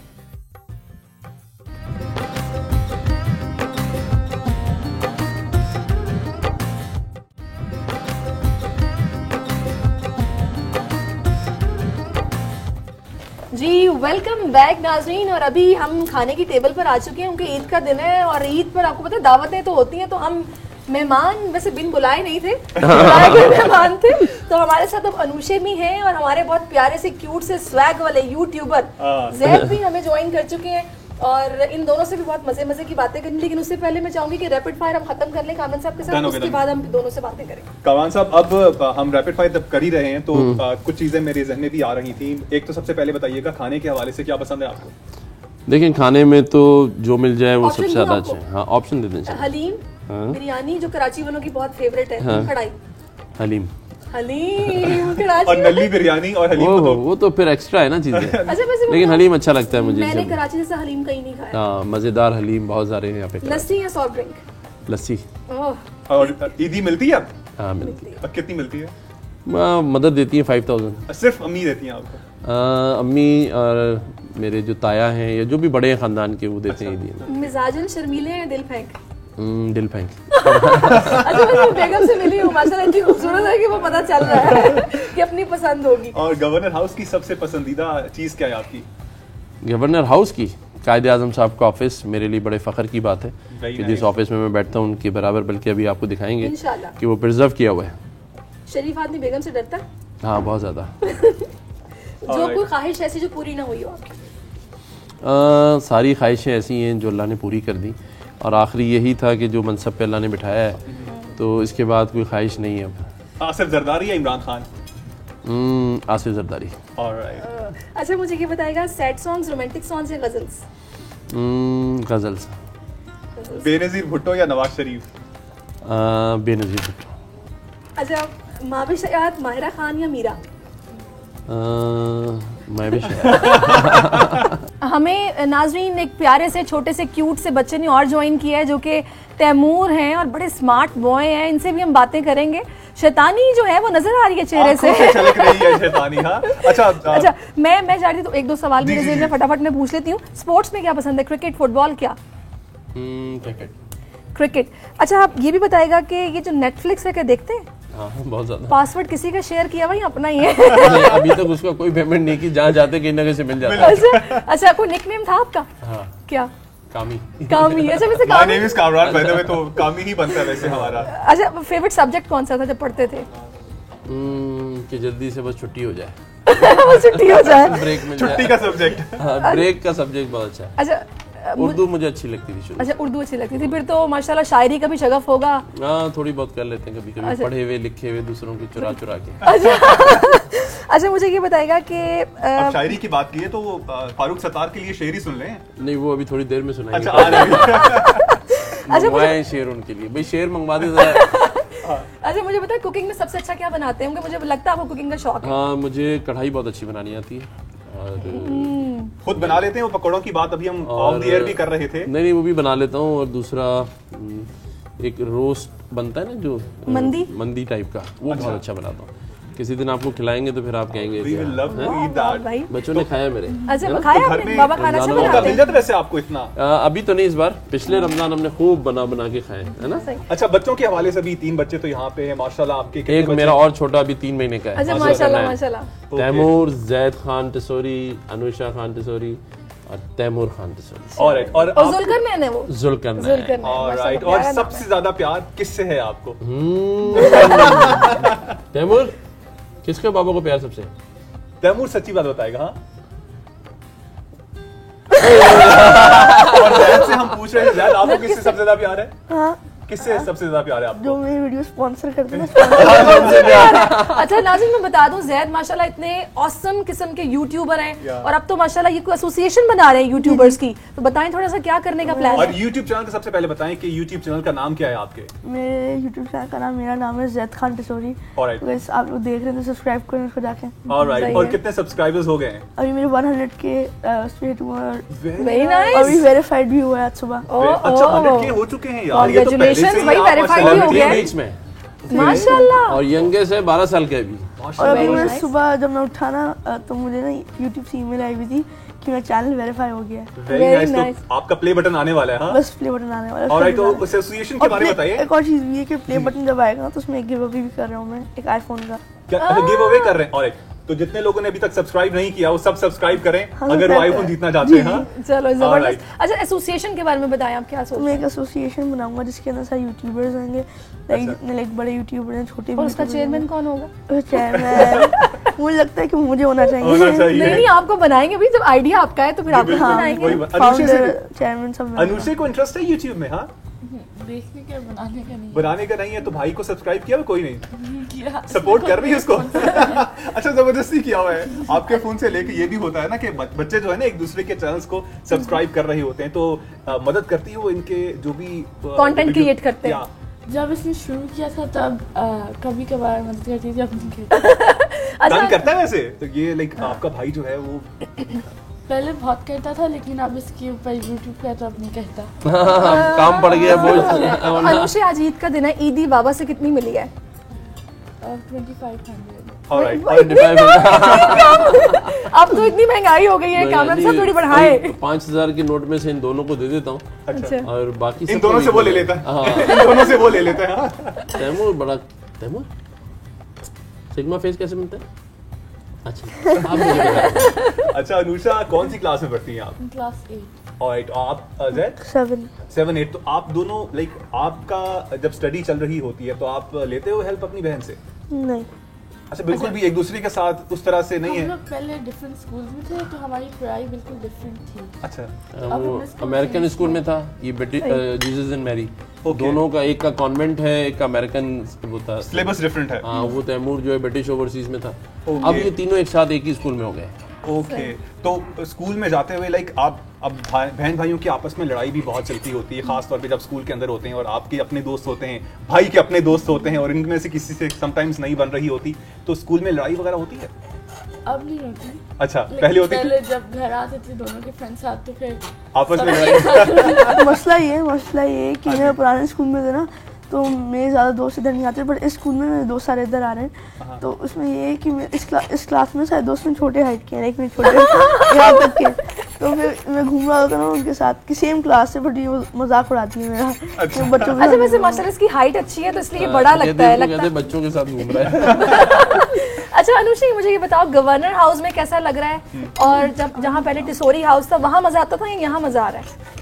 जी वेलकम बैक नाजरीन। और अभी हम खाने की टेबल पर आ चुके हैं, क्योंकि ईद का दिन है और ईद पर आपको पता है दावतें तो होती हैं, तो हम मेहमान वैसे बिन बुलाए नहीं थे, बुलाए हुए मेहमान थे। तो हमारे साथ अब अनुषे भी हैं और हमारे बहुत प्यारे से क्यूट से स्वैग वाले यूट्यूबर जैद भी हमें ज्वाइन कर चुके हैं, और इन दोनों से भी बहुत मजे की बातें करनी। लेकिन उससे पहले मैं चाहूंगी कि रैपिड फायर हम खत्म कर लें कामरान साहब के साथ, उसके बाद हम दोनों से बातें करें। कामरान साहब, अब हम रैपिड फायर जब कर ही रहे हैं तो कुछ चीजें मेरे जहन में भी आ रही थी। एक तो सबसे पहले बताइएगा खाने के हवाले से क्या पसंद है आपको? देखिए खाने में तो जो मिल जाए वो सबसे ज्यादा अच्छा है। हाँ ऑप्शन दे दें। हलीम, बिरयानी जो कराची वालों की बहुत फेवरेट है, कढ़ाई हलीम, और नल्ली बिरयानी और हलीम वो तो फिर एक्स्ट्रा है ना चीजें। अच्छा, लेकिन हलीम अच्छा लगता है मुझे। मैंने कराची जैसा हलीम कहीं नहीं खाया। हाँ मजेदार हलीम बहुत सारे हैं यहाँ पे। लस्सी या सॉफ्ट ड्रिंक? लस्सी। और ईदी मिलती है? हाँ मिलती है। कितनी मिलती है? मदद देती है 5000। सिर्फ अम्मी देती हैं आपको? अम्मी और मेरे जो ताया हैं या जो भी बड़े हैं खानदान के वो देते हैं ईदी। मिजाजन शर्मीले हैं दिल फेंक? दिल फेंक। अच्छा मैं बेगम से मिली हूँ, माशाल्लाह इतनी खूबसूरत है कि वो पता चल रहा है कि अपनी पसंद होगी। और गवर्नर हाउस की सबसे पसंदीदा चीज क्या है आपकी? गवर्नर हाउस की कायदे आजम साहब का ऑफिस मेरे लिए बड़े फख्र की बात है कि जिस ऑफिस में मैं बैठता हूँ उनके बराबर, बल्कि अभी आपको दिखाएंगे कि वो प्रिजर्व किया हुआ है। शरीफ आदमी बेगम से डरता? हाँ बहुत ज्यादा। जो कोई ख्वाहिश ऐसी जो पूरी ना हुई हो आपकी? सारी ख्वाहिशें ऐसी हैं जो अल्लाह ने पूरी कर दी, और आखिरी यही था कि जो मनसब पे अल्लाह ने बिठाया है, तो इसके बाद कोई ख्वाहिश नहीं है अब। आसिफ जरदारी या इमरान खान? आसिफ जरदारी। अच्छा मुझे ये बताएगा, सैड सॉन्ग्स, रोमांटिक सॉन्ग्स या गजल्स? गजल्स। बेनजीर भुट्टो या नवाज शरीफ? बेनजीर भुट्टो। अच्छा माविश हयात, माहिरा खान या मीरा? हमें नाजरीन एक प्यारे से छोटे से क्यूट से बच्चे ने और ज्वाइन किया है जो कि तैमूर हैं और बड़े स्मार्ट बॉय हैं। इनसे भी हम बातें करेंगे। शैतानी जो है वो नजर आ रही है चेहरे से। छलक रही है शैतानी। हाँ अच्छा मैं जा रही थी तो एक दो सवाल मेरे ज़हन में फटाफट मैं पूछ लेती हूँ। स्पोर्ट्स में क्या पसंद है? क्रिकेट, फुटबॉल, क्या? क्रिकेट। अच्छा आप ये भी बताएगा कि ये जो नेटफ्लिक्स है क्या देखते हैं? हाँ, बहुत ज्यादा। पासवर्ड किसी का शेयर किया भाई अपना ही है? अभी तक उसका कोई पेमेंट नहीं की, जहाँ जाते कहीं ना कहीं से मिल जाता है। अच्छा कोई निकनेम था आपका? हाँ। क्या? कामी। अच्छा वैसे My name is Kamran, by the way, तो कामी ही बनता है वैसे हमारा। अच्छा फेवरेट सब्जेक्ट कौन सा था जब पढ़ते थे? कि जल्दी से बस छुट्टी हो जाए। बस छुट्टी हो जाए। ब्रेक मिल छुट्टी का सब्जेक्ट। ब्रेक का सब्जेक्ट बहुत अच्छा है। अच्छा उर्दू मुझे अच्छी लगती थी शुरू। अच्छा उर्दू अच्छी लगती थी, फिर तो माशाल्लाह शायरी का भी शगफ होगा। हाँ थोड़ी बहुत कर लेते हैं कभी कभी। अच्छा। पढ़े हुए लिखे हुए दूसरों की चुरा के। अच्छा मुझे ये बताएगा कि अब शायरी की बात की है तो फारूक सत्तार के लिए शेर सुन लें। नहीं वो अभी थोड़ी देर में सुनाएंगे। अच्छा मंगवाए शेर उनके लिए, भाई शेर मंगवा दे जरा। अच्छा मुझे बताए कुकिंग में सबसे अच्छा क्या बनाते हैं? मुझे लगता है आपको कुकिंग का शौक है। हाँ मुझे कढ़ाई बहुत अच्छी बनानी आती है और खुद बना लेते हैं वो पकौड़ों की बात अभी हम ऑन द एयर भी कर रहे थे। नहीं वो भी बना लेता हूँ। और दूसरा एक रोस्ट बनता है ना जो मंदी टाइप का, वो बहुत अच्छा बनाता हूँ। किसी दिन आपको खिलाएंगे तो फिर आप कहेंगे We will love to eat that। भाई बच्चों ने खाया मेरे। अच्छा खाया आपने? बाबा खाना अच्छा बनाते हैं? मिल जाता वैसे आपको इतना? अभी तो नहीं, इस बार पिछले रमजान हमने खूब बना के खाए है ना। अच्छा बच्चों के हवाले से भी 3 बच्चे तो यहाँ पे हैं माशाल्लाह आपके। एक मेरा और छोटा अभी 3 महीने का है। अच्छा माशाल्लाह। तैमूर, जैद खान टिसोरी, अनुषा खान टिसोरी और तैमूर खान टिसोरी। और जुल्करनैन है वो? जुल्करनैन। ऑलराइट। और सबसे ज्यादा प्यार किससे है आपको? तैमूर किसके बाबा को प्यार सबसे? तैमूर सच्ची बात बताएगा। हाँ और जैद से हम पूछ रहे हैं, जैद आपको किससे सबसे ज्यादा प्यार है? हाँ, किससे सबसे ज्यादा प्यार है आपको? जो मेरी वीडियो स्पॉन्सर करते हैं। अच्छा नाज़रीन, मैं बता दूं, जैद माशाल्लाह इतने ऑसम किस्म के यूट्यूबर हैं और अब तो माशाल्लाह ये कोई एसोसिएशन बना रहे हैं यूट्यूबर्स की, तो बताएं थोड़ा सा क्या करने का प्लान और है? यूट्यूब चैनल का सबसे पहले बताएं कि यूट्यूब चैनल का नाम क्या है आपके? मेरे यूट्यूब चैनल का नाम, मेरा नाम है जैद खान टिसोरी। Alright. तो guys, आप लोग देख रहे हैं तो सब्सक्राइब करें उसको जाके। ऑलराइट, सही और है। कितने सब्सक्राइबर्स हो गए हैं? अभी मेरे 100 के उस पे हिट हुआ और वेरी नाइस। अभी वेरीफाइड भी हुआ है आज सुबह। अच्छा 100K हो चुके हैं यार, ये तो पहले से Congratulations, ही भाई, आप verified माशाल्लाह भी हो गया है। बीच में माशाल्लाह। और यंगेस्ट है 12 साल के अभी। और अभी Very मैं nice. सुबह जब मैं उठा ना तो मुझे ना यूट्यूब से ईमेल आई हुई थी कि मेरा चैनल वेरीफाई हो गया है। Very Very nice. nice. तो आपका प्ले बटन आने वाला है? हाँ, बस प्ले बटन आने वाला है। ऑलराइट, तो उसका एसोसिएशन के और बारे में प्ले- बताइए। एक और चीज भी है कि प्ले बटन जब आएगा ना तो उसमें एक गिव अवे भी कर रहा हूँ मैं, एक आईफोन का। क्या गिव अवे कर रहे हैं? ऑलराइट, तो जितने लोगों ने अभी तक सब्सक्राइब नहीं किया वो सब सब्सक्राइब करें हाँ, अगर वो कर- आईफोन जीतना चाहते हैं। हाँ? चलो Alright. जबरदस्त। अच्छा एसोसिएशन के बारे में बताएं, आप क्या तो सोच मैं रहे एक हैं? एसोसिएशन बनाऊंगा जिसके अंदर सारे यूट्यूबर्स होंगे, लाइक बड़े यूट्यूबर हैं, छोटे भी और उसका YouTubers चेयरमैन हैं। कौन होगा? चेयरमैन मुझे लगता है कि मुझे होना चाहिए। होना चाहिए। नहीं नहीं, आपको बनाएंगे भी, जब आइडिया आपका है तो फिर आपको बिल्कुल, बनाएंगे। वही बात। अनुषे से फाउंडर, चेयरमैन सब मैं अनुषे को इंटरेस्ट है यूट्यूब में? हाँ, देखने का, बनाने का नहीं बनाने का नहीं है तो भाई को सब्सक्राइब किया हुआ कोई नहीं? किया। सपोर्ट कर रही है उसको? अच्छा, जबरदस्ती किया हुआ है आपके फोन से लेके। ये भी होता है ना कि बच्चे जो है ना एक दूसरे के चैनल्स को सब्सक्राइब कर रहे होते हैं, तो मदद करती है वो इनके जो भी Content वीडियो- create करते हैं। या, जब इसने शुरू किया था तब कभी कभार मदद करती थी अपनी। तंग करता है वैसे तो ये लाइक आपका भाई जो है वो पहले बहुत करता था लेकिन अब इसके ऊपर यूट्यूब का तो अब नहीं कहता। काम पड़ गया बोझ। अनुषे, आज ईद का दिन है, ईदी बाबा से कितनी मिली है? 2500। ऑलराइट। अब तो इतनी महंगाई हो गई है, कामरान साहब थोड़ी बढ़ाए। 5000 के नोट में से इन दोनों को दे देता हूँ अच्छा, और बाकी इन सबको दोनों से वो ले भी- लेता है। हाँ। इन दोनों से वो ले लेता है। हाँ। तैमूर बड़ा तैमूर सिग्मा फेस कैसे मिलता है? अच्छा आप मुझे बताओ। अच्छा अनुषा, कौन सी क्लास में पढ़ती हैं आप? क्लास 8। ऑलराइट, आप जैद 7। 7-8, तो आप दोनों लाइक आपका जब स्टडी चल रही होती है तो आप लेते हो हेल्प अपनी बहन से? नहीं, अच्छा, बिल्कुल भी एक दूसरे के साथ उस तरह से नहीं हम है? लोग पहले डिफरेंट स्कूल में थे तो हमारी पढ़ाई बिल्कुल डिफरेंट थी। अच्छा, वो अमेरिकन स्कूल में था, ये जीसस एंड मैरी। Okay. दोनों का, एक का कॉन्वेंट है, एक का अमेरिकन वो था। सिलेबस डिफरेंट है। हाँ, वो तैमूर जो है ब्रिटिश ओवरसीज में था। Okay. अब ये तीनों एक साथ एक ही स्कूल में हो गए। ओके, तो स्कूल में जाते हुए लाइक आप अब बहन भाइयों की आपस में लड़ाई भी बहुत चलती होती है, खास तौर पे जब स्कूल के अंदर होते हैं और आपके अपने दोस्त होते हैं, भाई के अपने दोस्त होते हैं और इनमें से किसी से समटाइम्स नहीं बन रही होती, तो स्कूल में लड़ाई वगैरह होती है? अब नहीं होती। अच्छा, लेकिन पहले होती थी पहले जब घर आते थे दोनों के फ्रेंड्स साथ तो फिर आपस में सब लड़ाई? एक साथ मसला ये है कि मैं पुराने स्कूल में थे ना तो मेरे ज़्यादा दोस्त इधर नहीं आते, पर इस स्कूल में मेरे दोस्त सारे इधर आ रहे हैं। तो उसमें ये है कि मैं इस क्लास में सारे दोस्त में छोटे हाइट के हैं, एक में छोटे यहाँ तक के। तो फिर मैं घूम रहा होता ना उनके साथ कि सेम क्लास से, बट ये मजाक उड़ाती है मेरा। अच्छा। मैं बच्चों के अच्छा साथ वैसे घूम रहा हूँ। माशाल्लाह इसकी हाइट अच्छी है तो इसलिए बड़ा लगता है, लगता है। बच्चों के साथ घूम रहा है। अच्छा अनुषी, मुझे ये बताओ, गवर्नर हाउस में कैसा लग रहा है? और जब जहाँ पहले टिसोरी हाउस था वहाँ मजा आता था या यहाँ मजा आ रहा है?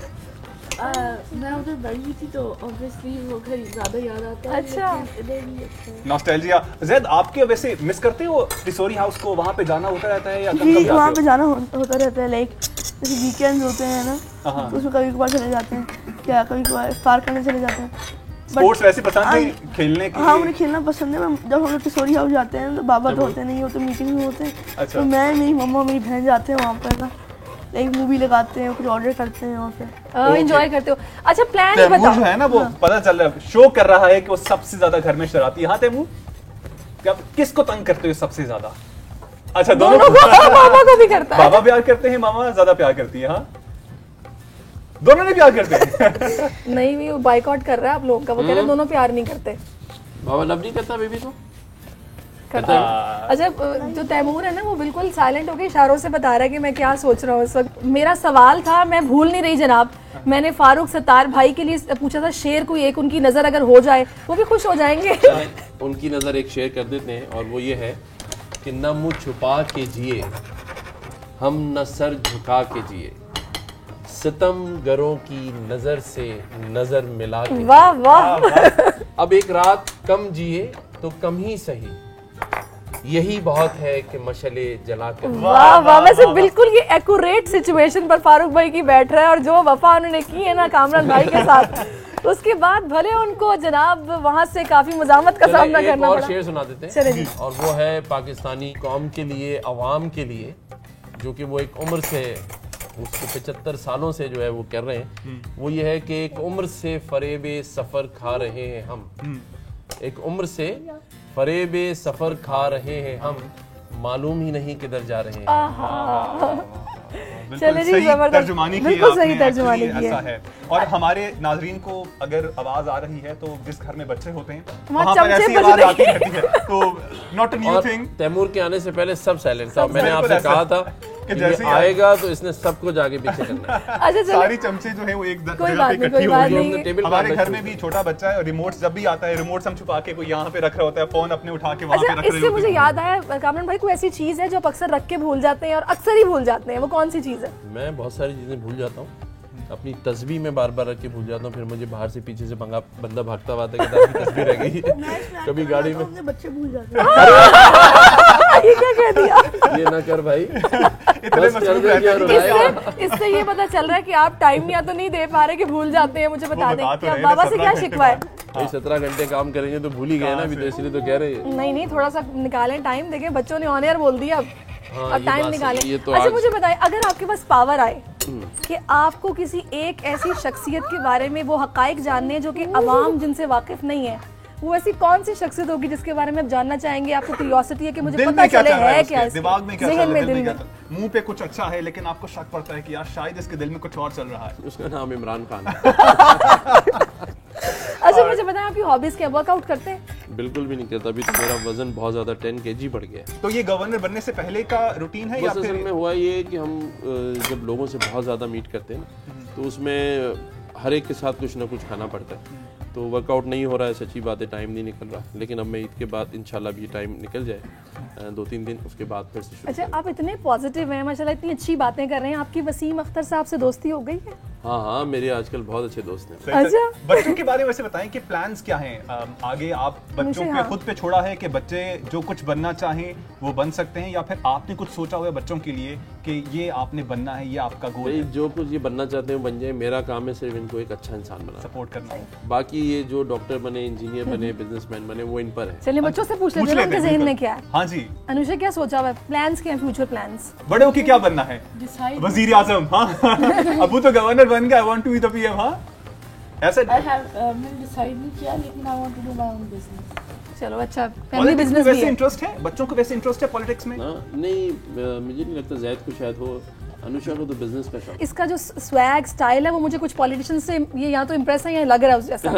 मैं उधर बड़ी हुई थी तो ऑब्वियसली वो घर ज्यादा याद आता है। अच्छा। लेकिन इधर भी अच्छा है। नॉस्टैल्जिया। जैद, आपके वैसे मिस करते हो टिसोरी हाउस को? वहाँ पे जाना होता रहता है या कम जी, कम वहाँ जाते पे हो? जाना होता रहता है, लाइक जैसे वीकेंड्स होते हैं ना हाँ। तो उसमें कभी कभार चले जाते हैं, क्या कभी कभार इफ्तार करने चले जाते हैं। स्पोर्ट्स वैसे पसंद है खेलने के हाँ, लिए? मुझे खेलना पसंद है। मैं जब हम लोग किशोरी हाउस जाते हैं तो बाबा तो होते नहीं, वो तो मीटिंग में होते हैं। अच्छा। तो मैं, मेरी मम्मा, मेरी बहन जाते हैं वहाँ पर ना, लाइक मूवी लगाते हैं, कुछ ऑर्डर करते हैं वहाँ पे। एंजॉय करते हो? अच्छा प्लान तैमूर बताओ। जो है ना वो पता चल रहा है, शो कर रहा है कि वो सबसे ज्यादा घर में शरारती है। हाँ तैमूर, क्या किसको तंग करते हो सबसे ज्यादा? अच्छा, दोनों दोनों को, मामा को भी करता है। बाबा प्यार करते हैं, मामा ज्यादा प्यार करती है? हाँ, दोनों ने प्यार करते हैं। नहीं, भी वो बाइकआउट कर रहा है आप लोगों का, वो कह रहे हैं दोनों प्यार नहीं करते। बाबा लव नहीं करता बेबी को? करता है। अच्छा, जो तैमूर है ना वो बिल्कुल साइलेंट होकर इशारों से बता रहा है कि मैं क्या सोच रहा हूँ इस वक्त। मेरा सवाल था, मैं भूल नहीं रही जनाब, मैंने फारूक सत्तार भाई के लिए पूछा था, शेर कोई एक उनकी नजर अगर हो जाए वो भी खुश हो जाएंगे। उनकी नजर एक शेयर कर देते हैं और वो ये है कि न मुंह छुपा के जिए हम, न सर झुका के जिए, सितमगरों की नजर से नजर मिला के। वाह वाह। अब एक रात कम जिए तो कम ही सही, यही बहुत है कि मशले जला कर। वाह वाह, वैसे बिल्कुल ये एक्यूरेट सिचुएशन पर फारूक भाई की बैठ रहा है। और जो वफा उन्होंने की है ना कामरान भाई के साथ, उसके बाद भले उनको जनाब वहां से काफी मुजामत का सामना करना और पड़ा। शेर सुना देते चले हैं, जी। और वो है पाकिस्तानी कौम के लिए, अवाम के लिए, जो कि वो एक उम्र से, उसको 75 सालों से जो है वो कर रहे हैं। वो ये है कि एक उम्र से फरेबे सफर खा रहे हैं हम, एक उम्र से फरेबे सफर खा रहे हैं हम, मालूम ही नहीं किधर जा रहे हैं। चले जी, सही जबरदस्त। तर्जुमानी की बिल्कुल सही आपने, तर्जुमानी actually की है। ऐसा है। और हमारे नाजरीन को अगर आवाज आ रही है तो जिस घर में बच्चे होते हैं वहाँ वहाँ पर चमचे ऐसी बज आवाज रही आती रहती है, तो नॉट अ न्यू और थिंग। तैमूर के आने से पहले सब साइलेंट था। मैंने बिल्कुल आपसे ऐसा कहा था कि कि जैसे ये ही आएगा तो इसने सबको जाके पीछे करना है। अच्छा चलो, सारी चमचे जो है वो एक कोई जगह बात पे नहीं, इकट्ठी कोई बात होगी। नहीं। टेबल हमारे पर घर रख में भी छोटा बच्चा है और रिमोट जब भी आता है, रिमोट हम छुपा के कोई यहाँ पे रख रहा होता है, फोन अपने उठा के वहाँ पे अच्छा रख रहे इससे मुझे होते हैं। याद आया कामरान भाई, कोई ऐसी चीज है जो आप अक्सर रख के भूल जाते हैं और अक्सर ही भूल जाते हैं, वो कौन सी चीज है? मैं बहुत सारी चीजें भूल जाता हूँ, अपनी तस्वीर में बार बार रख के भूल जाता हूँ। फिर मुझे बाहर से पीछे से बंदा भागता हुआ आता है कि आपकी तस्वीर रह गई। कभी गाड़ी में अपने बच्चे भूल जाते हैं। ये क्या कह दिया? ये ना कर भाई, इतने बस कर मसरूफ दे रहते यार, हैं। रुलाया। इससे ये पता चल रहा है कि आप टाइम या तो नहीं दे पा रहे कि भूल जाते हैं। मुझे बता वो दें बता कि तो अब रहे हैं, बाबा से 17 क्या घंटे शिकवा है? भाई 17 घंटे काम करेंगे तो भूल ही गए ना अभी, तो इसलिए तो कह रहे हैं। नहीं नहीं, थोड़ा सा निकालें टाइम। देखें बच्चों ने ऑन एयर बोल दिया, अब हाँ, अब ये टाइम बात निकालें। सही है, तो अच्छा आज- मुझे बताएं, अगर आपके पास पावर आए कि आपको किसी एक ऐसी शख्सियत के बारे में वो हकाइक जानने हैं जो कि अवाम जिनसे वाकिफ नहीं है, वो ऐसी कौन सी शख्सियत होगी जिसके बारे में आप जानना चाहेंगे? आपको क्यूरियोसिटी है कि मुझे दिल पता में क्या चले चल रहा है है उसके? क्या इसके? दिमाग में क्या चल ज़हन रहा में, है? दिल दिल में में। क्या चल- मुंह पे कुछ अच्छा है लेकिन आपको शक पड़ता है कि यार शायद इसके दिल में कुछ और चल रहा है। उसका नाम इमरान खान है। अच्छा मुझे बताएं, आपकी हॉबीज क्या? वर्कआउट करते हैं? बिल्कुल भी नहीं करता। अभी तो मेरा वजन बहुत ज्यादा 10 kg बढ़ गया है। तो ये गवर्नर बनने से पहले का रूटीन है या बस असल फिर में हुआ ये कि हम जब लोगों से बहुत ज़्यादा मीट करते हैं ना, तो उसमें हर एक के साथ कुछ ना कुछ खाना पड़ता है। तो वर्कआउट नहीं हो रहा है, सच्ची बात है, टाइम नहीं निकल रहा। लेकिन अब मैं ईद के बाद इंशाल्लाह भी टाइम निकल जाए 2-3 दिन, उसके बाद फिर से शुरू अच्छा करेंगे। आप इतने पॉजिटिव हैं माशाल्लाह, इतनी अच्छी बातें कर रहे हैं। आपकी वसीम अख्तर साहब से दोस्ती हो गई है? हाँ हाँ, मेरे आजकल बहुत अच्छे दोस्त हैं। सही से- अच्छा। बच्चों के बारे में वैसे बताएं कि प्लान्स क्या हैं आगे? आप बच्चों मुझे पे हाँ। खुद पे छोड़ा है कि बच्चे जो कुछ बनना चाहें वो बन सकते हैं, या फिर आपने कुछ सोचा हुआ है बच्चों के लिए कि ये आपने बनना है, ये आपका गोल भाई है? जो कुछ ये बनना चाहते हैं बन जाए। मेरा काम है सिर्फ इनको एक अच्छा इंसान बनाना। सपोर्ट करना है। बाकी ये जो डॉक्टर बने, इंजीनियर बने, बिजनेसमैन बने, वो इन पर है। चलिए बच्चों से पूछ लेते हैं लेते उनके हैं, जहन में बिल्कुल। क्या है। हाँ जी, अनुषा क्या सोचा हुआ है? प्लान्स क्या है? Future plans? बड़े होके क्या बनना है? Decide. वजीर आजम। हाँ अबू तो गवर्नर बन गया, I want to be the PM। हाँ ऐसा मैंने डिसाइड नहीं किया, लेकिन I want to do my own business. चलो अच्छा, फैमिली पॉलिटिक्स में बिजनेस भी वैसे है। इंटरेस्ट है बच्चों को? वैसे इंटरेस्ट है पॉलिटिक्स में? हाँ, नहीं मुझे नहीं लगता जैद को शायद हो। अनुषा को तो बिजनेस का शौक। इसका जो स्वैग स्टाइल है वो मुझे कुछ पॉलिटिशियन से ये या तो इम्प्रेस है या लग रहा है उस जैसा।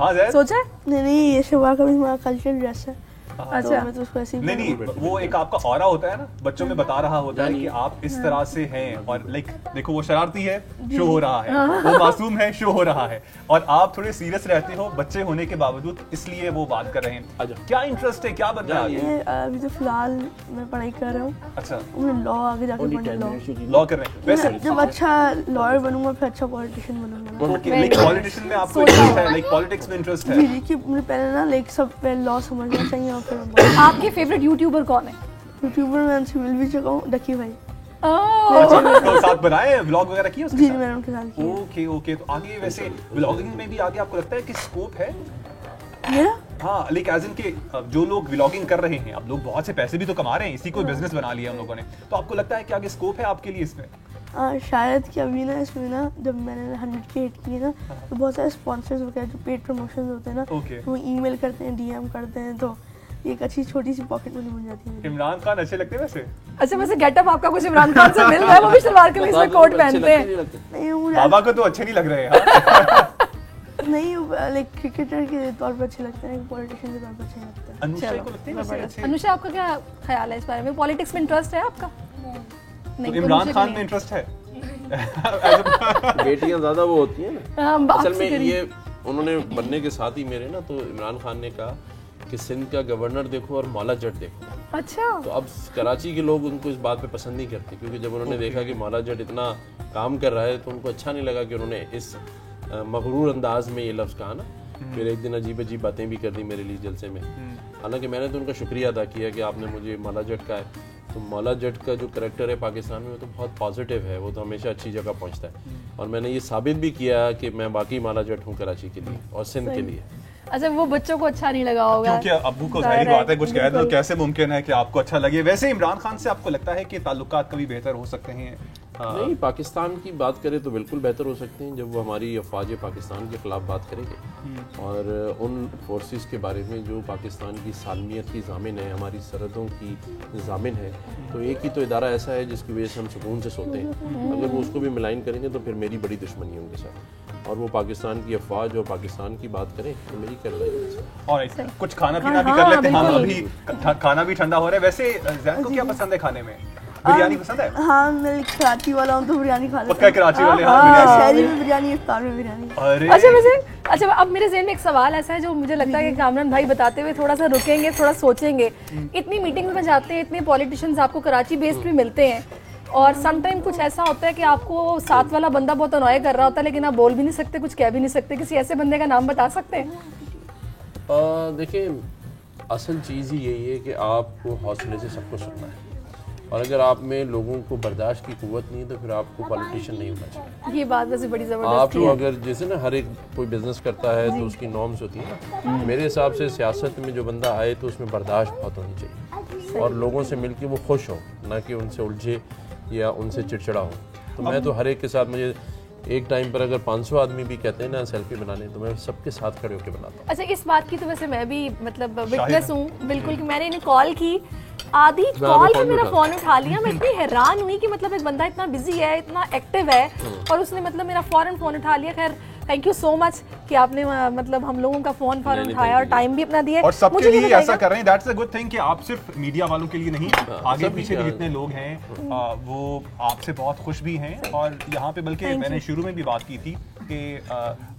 हाँ जैद? सोचा है? नहीं ये शिवा का भी हमारा कल्चर ड्रेस है। अच्छा तो मैं तो उसको ऐसे ही नहीं वो एक आपका ऑरा होता है ना, बच्चों में बता रहा होता है कि आप इस तरह से हैं, और लाइक देखो वो शरारती है, शो हो रहा है, वो मासूम है, शो हो रहा है, और आप थोड़े सीरियस रहते हो बच्चे होने के बावजूद, इसलिए वो बात कर रहे हैं। आजा। क्या इंटरेस्ट है, क्या बनना है? ये अभी तो फिलहाल मैं पढ़ाई कर रहा हूँ। अच्छा, मैं लॉ आगे जाके पढ़ना लॉ। लॉ कर रहे हैं वैसे? जब अच्छा लॉयर बनूंगा फिर अच्छा पॉलिटिशियन बनूंगा। ओके, लाइक पॉलिटिशियन में आपको इंटरेस्ट है, लाइक पॉलिटिक्स में इंटरेस्ट है? जी देखिए मुझे पहले ना लाइक सब पहले लॉ समझना चाहिए और फिर आपके फेवरेट यूट्यूबर कौन है? यूट्यूबर में उनसे मिल भी चुका हूँ, डकी भाई। अच्छा, तो साथ बनाए व्लॉग वगैरह किए उसके जी साथ? मैंने उनके साथ किया। ओके ओके, तो आगे वैसे व्लॉगिंग में भी आगे आपको लगता है कि स्कोप है? मेरा हाँ, लाइक एज इन के जो लोग व्लॉगिंग कर रहे हैं, अब लोग बहुत से पैसे भी तो कमा रहे हैं, इसी को बिजनेस बना लिया हम लोगों ने, तो आपको लगता है कि आगे स्कोप है आपके लिए इसमें? शायद कि अभी ना इसमें ना जब मैंने 100K हिट किए ना तो बहुत सारे स्पॉन्सर्स वगैरह जो पेड प्रमोशंस होते हैं ना Okay. वो ईमेल करते हैं, डीएम करते हैं, तो एक अच्छी छोटी सी पॉकेट मनी बन जाती है मेरी। इमरान खान अच्छे लगते हैं वैसे? अच्छा वैसे गेटअप आपका कुछ इमरान खान से मिल रहा है, वो भी सलवार कमीज में कोट पहनते हैं। नहीं वो बाबा को तो अच्छे नहीं लग रहे हैं। हाँ? नहीं लाइक क्रिकेटर के तौर पर अच्छे लगते हैं, पॉलिटिशियन के तौर पर अच्छे लगते हैं। अनुष्का को लगते हैं वैसे अच्छे? अनुषा आपका क्या ख्याल है इस बारे में? पॉलिटिक्स में इंटरेस्ट है आपका? तो नहीं, इमरान अनुषा को खान नहीं में है। इंटरेस्ट है? बेटियां ज्यादा वो होती हैं ना। हम बात असल से में करिए। ये उन्होंने बनने के साथ ही मेरे ना, तो इमरान खान ने कहा कि सिंध का गवर्नर देखो और मौला जट देखो। अच्छा तो अब कराची के लोग उनको इस बात पे पसंद नहीं करते, क्योंकि जब उन्होंने देखा कि मौला जट इतना काम कर रहा है तो उनको अच्छा नहीं लगा कि उन्होंने इस मगरूर अंदाज में ये लफ्ज़ कहा ना। फिर एक दिन अजीब अजीब बातें भी कर दी मेरे लिए जलसे में। हालांकि मैंने तो उनका शुक्रिया अदा किया कि आपने मुझे मौला जट का है, तो मौला जट का जो करैक्टर है पाकिस्तान में वो तो बहुत पॉजिटिव है, वो तो हमेशा अच्छी जगह पहुंचता है। और मैंने ये साबित भी किया कि मैं वाकई मौला जट हूँ कराची के लिए और सिंध के लिए। अच्छा, वो बच्चों को अच्छा नहीं लगा होगा क्योंकि अब्बू को जाहिर बात है कुछ कह दो, कैसे मुमकिन है कि आपको अच्छा लगे। वैसे इमरान खान से आपको लगता है कि ताल्लुकात कभी बेहतर हो सकते हैं? नहीं, पाकिस्तान की बात करें तो बिल्कुल बेहतर हो सकते हैं जब वो हमारी अफवाज पाकिस्तान के खिलाफ बात करेंगे और उन फोर्सेस के बारे में जो पाकिस्तान की सालमियत की जामिन है, हमारी सरहदों की जामिन है। तो एक ही तो इदारा ऐसा है जिसकी वजह से हम सुकून से सोते हैं, अगर वो उसको भी मिलाइन करेंगे तो फिर मेरी बड़ी दुश्मनी है उनके साथ। और वो पाकिस्तान की अफवाज और पाकिस्तान की बात करें तो मेरी कर रही है। और कुछ खाना पीना भी कर लेते हैं हम, अभी खाना भी ठंडा हो रहा है। वैसे ज़ैद को क्या पसंद है खाने में? बिरयानी पसंद है? हाँ, मैं कराची वाला हूँ तो बिरयानी खा लेता हूँ। पक्का कराची वाले? हाँ, शहरी में बिरयानी, इफ्तार में बिरयानी। अरे अच्छा, अब मेरे ज़हन में एक सवाल ऐसा है जो मुझे लगता है कि कामरान भाई बताते हुए थोड़ा सा रुकेंगे, थोड़ा सोचेंगे। इतनी मीटिंग में जाते हैं, इतने पॉलिटिशियंस आपको कराची बेस्ड भी मिलते हैं और समटाइम कुछ ऐसा होता है कि आपको साथ वाला बंदा बहुत अनॉय कर रहा होता है लेकिन आप बोल भी नहीं सकते, कुछ कह भी नहीं सकते। किसी ऐसे बंदे का नाम बता सकते हैं? देखिए, असल चीज़ ही यही है कि आपको हौसले से सबको सुनना है और अगर आप में लोगों को बर्दाश्त की कुव्वत नहीं है तो फिर आपको पॉलिटिशियन नहीं होना चाहिए। ये बात वैसे बड़ी ज़बरदस्त आप है। अगर जैसे ना हर एक कोई बिजनेस करता है तो उसकी नॉर्म्स होती है ना, मेरे हिसाब से सियासत में जो बंदा आए तो उसमें बर्दाश्त बहुत होनी चाहिए और लोगों से मिलके वो खुश हो, ना कि उनसे उलझे या उनसे चिड़चिड़ा हो। तो मैं तो हर एक के साथ, मुझे एक टाइम पर अगर 500 आदमी भी कहते हैं ना सेल्फी बनाने तो मैं सबके साथ खड़े होकर बनाता हूँ। अच्छा, इस बात की तो वैसे मैं भी मतलब विटनेस हूँ बिल्कुल कि मैंने इन्हें कॉल की, आधी कॉल पे मेरा फोन उठा लिया। मैं इतनी हैरान हुई कि मतलब एक बंदा इतना बिजी है, इतना एक्टिव है और उसने मतलब मेरा फौरन फोन उठा लिया। खैर, थैंक यू सो मच कि आपने मतलब हम लोगों का फोन फौरन उठाया और टाइम भी अपना दिया और सबके लिए ऐसा कर रहे हैं। दैट्स अ गुड थिंग कि आप सिर्फ मीडिया वालों के लिए नहीं, आगे पीछे भी जितने लोग हैं वो आपसे बहुत खुश भी हैं। और यहाँ पे बल्कि मैंने शुरू में भी बात की थी कि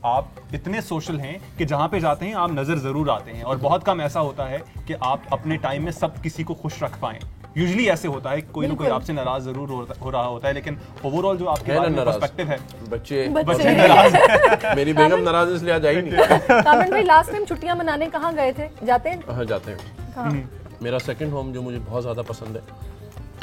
आप इतने सोशल हैं कि जहाँ पे जाते हैं आप नज़र ज़रूर आते हैं और बहुत कम ऐसा होता है कि आप अपने टाइम में सब किसी को खुश रख पाएं। यूजुअली ऐसे होता है, कोई ना कोई आपसे नाराज जरूर हो रहा होता है, लेकिन ओवरऑल जो आपके बारे में पर्सपेक्टिव है, बच्चे नाराज हैं। मेरी बेगम नाराज इसलिए आज आई नहीं। कामरान भाई, लास्ट टाइम छुट्टियां मनाने कहाँ गए थे? जाते हैं? हाँ, जाते हैं। मेरा सेकंड होम जो मुझे बहुत ज़्यादा पसंद है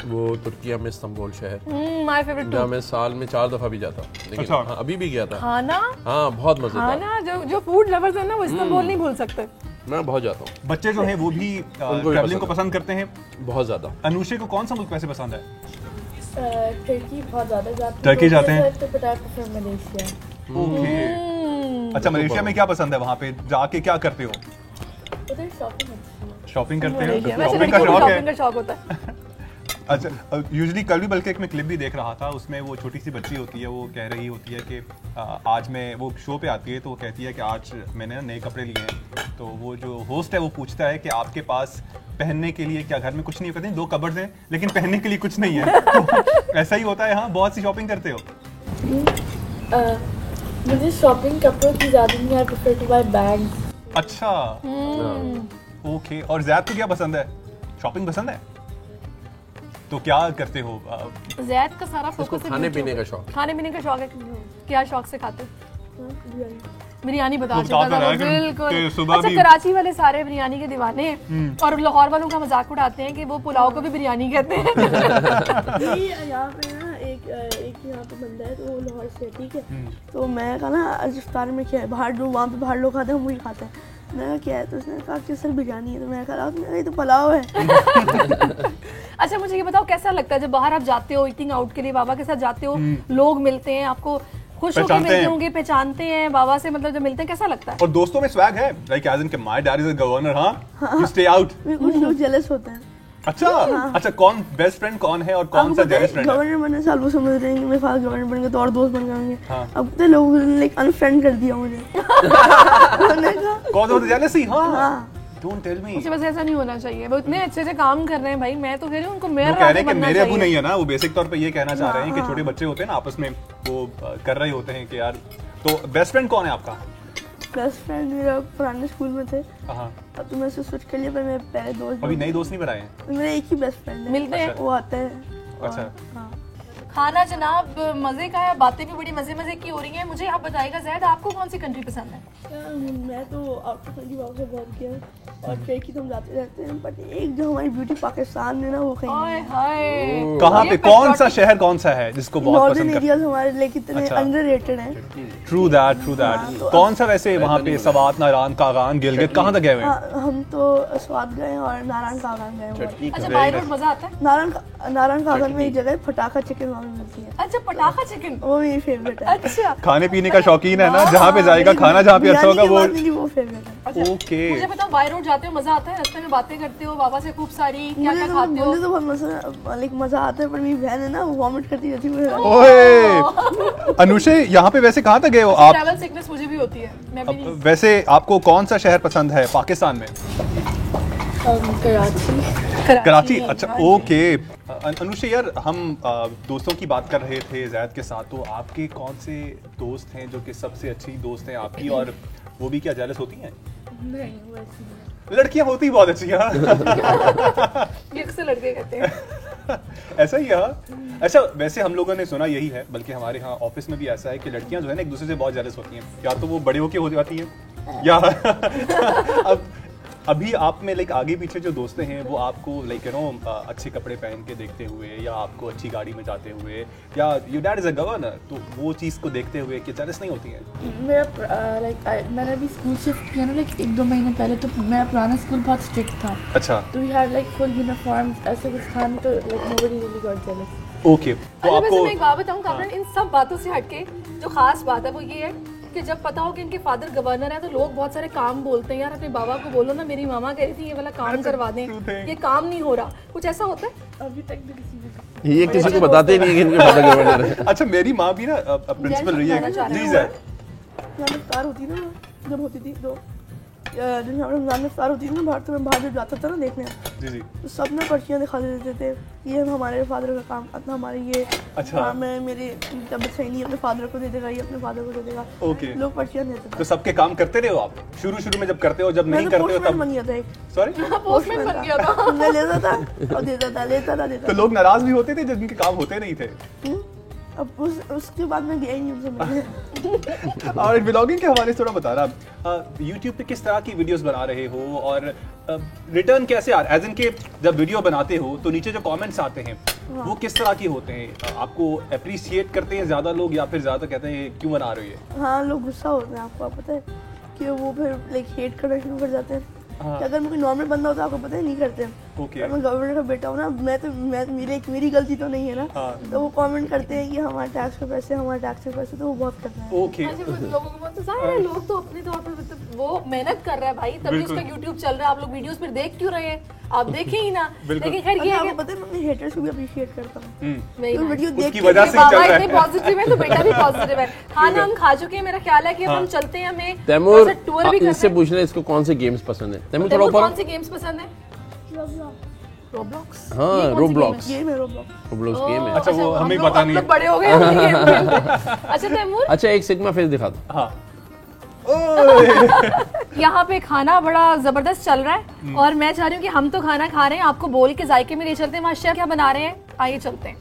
वो तुर्किया में इस्तांबुल शहर, माय फेवरेट। जहाँ मैं साल में 4 दफा भी जाता हूँ, लेकिन अच्छा। हाँ, अभी भी गया था। खाना, हाँ, बहुत मजेदार। खाना, जो फूड लवर्स हैं ना वो इस्तांबुल नहीं भूल सकते। मैं बहुत जाता हूँ। बच्चे जो हैं वो भी ट्रैवलिंग को पसंद करते हैं बहुत ज्यादा। अनुषे को कौन सा मुल्क वैसे पसंद है? टर्की बहुत ज़्यादा जाते हैं। टर्की जाते हैं? तो but I prefer Malaysia. Okay, अच्छा, मलेशिया में क्या पसंद है? वहाँ पे जाके क्या करते हो? उधर शॉपिंग अच्छी है। शॉपिंग करते हो? वैसे शॉपिंग का लड़कियों को शौक शॉपिंग का है? शौक होता है। अच्छा, यूजुअली कल भी बल्कि एक मैं क्लिप भी देख रहा था, उसमें वो छोटी सी बच्ची होती है, वो कह रही होती है कि आज मैं, वो शो पे आती है तो वो कहती है कि आज मैंने ना नए कपड़े लिए हैं। तो वो जो होस्ट है वो पूछता है कि आपके पास पहनने के लिए क्या घर में कुछ नहीं? कहते हैं 2 कबर्ड हैं लेकिन पहनने के लिए कुछ नहीं है। तो ऐसा ही होता है? हाँ, बहुत सी शॉपिंग करते हो? मुझे शॉपिंग कपड़ों की ज़्यादा नहीं, I prefer to buy bags. अच्छा, ओके। और ज़ैद को क्या पसंद है? शॉपिंग पसंद है? तो क्या करते हो? ज़ैद का सारा फोकस खाने पीने का शौक। खाने पीने का शौक है। क्या शौक से खाते? बिरयानी बता तो चुका बता था रहा है कि सुबह अच्छा, भी- कराची वाले सारे बिरयानी के दीवाने हैं और लाहौर वालों का मजाक उड़ाते हैं कि वो पुलाव को भी बिरयानी कहते हैं। नहीं, यहाँ पे ना एक यहाँ पे बंदा है तो वो लाहौर से, ठीक है। तो मैं कहा ना आज इफ्तार में क्या है, बाहर जो वहाँ पे बाहर लोग खाते हैं हम वही खाते हैं। मैंने कहा क्या है, तो उसने कहा कि सर बिरयानी है। तो मैं कहा ये तो पुलाव है। अच्छा, मुझे ये बताओ कैसा लगता है जब बाहर आप जाते हो ईटिंग आउट के लिए, बाबा के साथ जाते हो, लोग मिलते हैं आपको, खुश होकर मिलते होंगे, पहचानते हैं बाबा से, मतलब जब मिलते हैं कैसा लगता है? और दोस्तों में स्वैग है, लाइक एज इन के my dad is a governor, हाँ, यू स्टे आउट। कुछ लोग जेलस होते हैं। अच्छा, अच्छा, कौन बेस्ट फ्रेंड कौन है और कौन सा जेलस फ्रेंड है? गवर्नर बनने साल वो समझ रहे हैं कि मेरे फादर गवर्नर बन गए तो और दोस्त बन जाएंगे। हाँ। अब तो लोगों ने लाइक अनफ्रेंड कर दिया मुझे। कौन सा जेलसी? हाँ, डोंट टेल मी। मुझे बस ऐसा नहीं होना चाहिए, वो इतने अच्छे से काम कर रहे हैं भाई, मैं तो कह रही हूँ उनको वो मेयर कह रहे राजा हैं कि बनना मेरे अबू चाहिए। नहीं है ना, वो बेसिक तौर पे ये कहना चाह रहे हैं कि छोटे बच्चे होते हैं ना आपस में वो कर रहे होते हैं कि यार। तो बेस्ट फ्रेंड कौन है आपका? बेस्ट फ्रेंड मेरा पुराने स्कूल में थे, हाँ, अब तो मैं उससे स्विच कर लिया, पर मेरे पहले दोस्त अभी नए दोस्त नहीं बनाए हैं? मेरा एक ही बेस्ट फ्रेंड है, मिलते हैं। वो आता है। अच्छा, हाँ। खाना जनाब मजे का है, बातें भी बड़ी मजे मजे की हो रही हैं। मुझे आप बताइएगा ज़ैद, आपको कौन सी कंट्री पसंद है? मैं तो आउट ऑफ कंट्री बहुत किया और फिर की तो हम जाते रहते हैं, बट एक जो हमारी ब्यूटी पाकिस्तान में ना वो कहीं हाय हाय, कहाँ पे, कौन सा शहर कौन सा है जिसको बहुत नॉर्दर्न पसंद एरियाज हमारे लिए कितने अच्छा। अंडररेटेड हैं। ट्रू दैट कौन सा वैसे वहाँ पे सवात, नारायण, कागान, गिलगित कहाँ तक गए हुए हैं? हाँ, हम तो स्वाद गए और नारायण कागन गए हैं। अच्छा बाय रोड मजा आता है? नारायण कागन में एक जगह है, फटाका चिकन वहाँ पे मिलती है। अच्छा पटाखा चिकन, वो मेरी फेवरेट है। अच्छा खाने पीने का शौकीन है ना, जहाँ पे जाएगा खाना जहाँ पे अच्छा होगा वो फेवरेट है। ओके। मुझे बताओ बाय रोड जाते हो मजा आता है? रास्ते में बातें करते हो बाबा से खूब सारी, क्या क्या मुझे खाते हो? तो बहुत मजा आता है, पर मेरी बहन है ना वो वॉमिट करती रहती है। ओए अनुषे, यहाँ पे वैसे कहाँ तक गए हो आप? ट्रैवल सिकनेस मुझे भी होती है, मैं भी नहीं। वैसे आपको कौन सा शहर पसंद है पाकिस्तान में? कराची। अच्छा ओके। अनुषे यार, हम दोस्तों की बात कर रहे थे ज़ैद के साथ, तो आपके कौन से दोस्त हैं जो कि सबसे अच्छी दोस्त हैं आपकी, और वो भी क्या जेलस होती हैं? नहीं वैसे नहीं। लड़कियां होती बहुत अच्छी हैं। ये अक्सर लड़के कहते हैं। ऐसा ही है हाँ? अच्छा वैसे हम लोगों ने सुना यही है, बल्कि हमारे यहाँ ऑफिस में भी ऐसा है कि लड़कियां जो है ना एक दूसरे से बहुत जेलस होती हैं, या तो वो बड़े होके हो जाती हैं या अब अभी आप में लाइक आगे पीछे जो दोस्तें हैं वो आपको लाइक यू नो अच्छे कपड़े पहन के देखते हुए, या आपको अच्छी गाड़ी में जाते हुए, या your dad is a governor, तो वो चीज़ को देखते हुए कि जेलस नहीं होती हैं? मेरा मैंने अभी स्कूल शिफ्ट किया ना, लाइक 1-2 महीने पहले, तो मेरा पुराना स्कूल बहुत स्ट्रिक्ट था। अच्छा। तो we had like full uniform, ऐसा कुछ था नहीं, तो like nobody really got jealous. Okay. तो अच्छा वैसे आपको मैं एक बात बताऊं कामरान, इन सब बातों से हटके जो खास बात है वो ये है कि जब पता हो कि इनके फादर गवर्नर है तो लोग बहुत सारे काम बोलते हैं, यार अपने बाबा को बोलो ना, मेरी मामा कह रही थी ये वाला काम करवा दें, ये काम नहीं हो रहा, कुछ ऐसा होता है? अभी तक भी किसी ने ये किसी को बताते नहीं है कि इनके फादर गवर्नर है। अच्छा मेरी माँ भी ना प्रिंसिपल रही है। जी सर। इफ्तार होती ना, जब होती थी तो जब रमजान में इफ्तार होती थी ना बाहर, तो मैं बाहर जब जाता था ना देखने, जी जी, तो सब ना पर्चियाँ दिखा देते थे, ये हमारे फादर का काम, हमारे ये अच्छा। मैं मेरी तबीयत सही नहीं, अपने फादर को दे देगा, ये अपने फादर को दे देगा। ओके। लोग पर्चियाँ देते तो थे। सबके काम करते रहे हो आप शुरू में जब करते हो, जब नहीं मैं तो करते हो पोस्टमैन तब? बन गया था एक। सॉरी पोस्टमैन बन गया था। मैं लेता था और देता था। तो लोग नाराज भी होते थे जब इनके काम होते नहीं थे? अब उसके बाद मैं गया ही नहीं उनसे मिलने। और ब्लॉगिंग के हवाले से थोड़ा बता रहा, यूट्यूब पे किस तरह की वीडियोस बना रहे हो, और रिटर्न कैसे आ रहा है, एज इन के जब वीडियो बनाते हो तो नीचे जो कमेंट्स आते हैं वो किस तरह के होते हैं? आपको अप्रिशिएट करते हैं ज्यादा लोग, या फिर ज्यादा कहते हैं क्यों बना रहे हो ये? हाँ, लोग गुस्सा होते हैं, आपको पता है कि वो फिर लाइक हेट करना शुरू कर जाते हैं। हाँ। कि अगर मैं कोई नॉर्मल बंदा होता आपको पता है नहीं करते हैं। ओके। मैं गवर्नर का बेटा हूँ ना, मेरी गलती तो नहीं है ना। हाँ। तो वो कमेंट करते हैं कि हमारे टैक्स के पैसे, तो वो बहुत करते हैं। ओके। अच्छा, वो लोगों को बहुत ज़ाहिर है, लोग तो अपने तौर पर मतलब वो मेहनत कर रहा है भाई, तभी उसका यूट्यूब चल रहा है। आप लोग वीडियोस फिर देख क्यों रहे हैं? आप देखें ही ना। लेकिन खैर ये है आपको पता है मैं अपने हेटर्स को भी अप्रिशिएट करता हूँ। वही तो ना। वीडियो देख उसकी के वजह से ही चल बाबा रहा इतने है। पॉजिटिव है तो बेटा भी पॉजिटिव है। खाना हम खा चुके हैं, मेरा ख्याल है कि अब हम चलते हैं, हमें तैमूर टूर भी इससे करना है। पूछना है इसको कौन से गेम्स पसंद है। तैमूर थोड़ा तैमूर ऊपर। कौन सी गेम्स पसंद है? रोब्लॉक्स। हाँ, रोब्लॉक्स। गेम है रोब्लॉक्स। रोब्लॉक्स गेम है। अच्छा, वो हम हमें लोग- पता हम नहीं लोग है। बड़े हो गए अपने गेम खेलते। अच्छा तैमूर, अच्छा एक सिग्मा फेस दिखा दो। हाँ। यहाँ पे खाना बड़ा जबरदस्त चल रहा है और मैं चाह रही हूँ कि हम तो खाना खा रहे हैं, आपको बोल के जायके में ले चलते हैं। मास्टर क्या बना रहे हैं, आइए चलते हैं।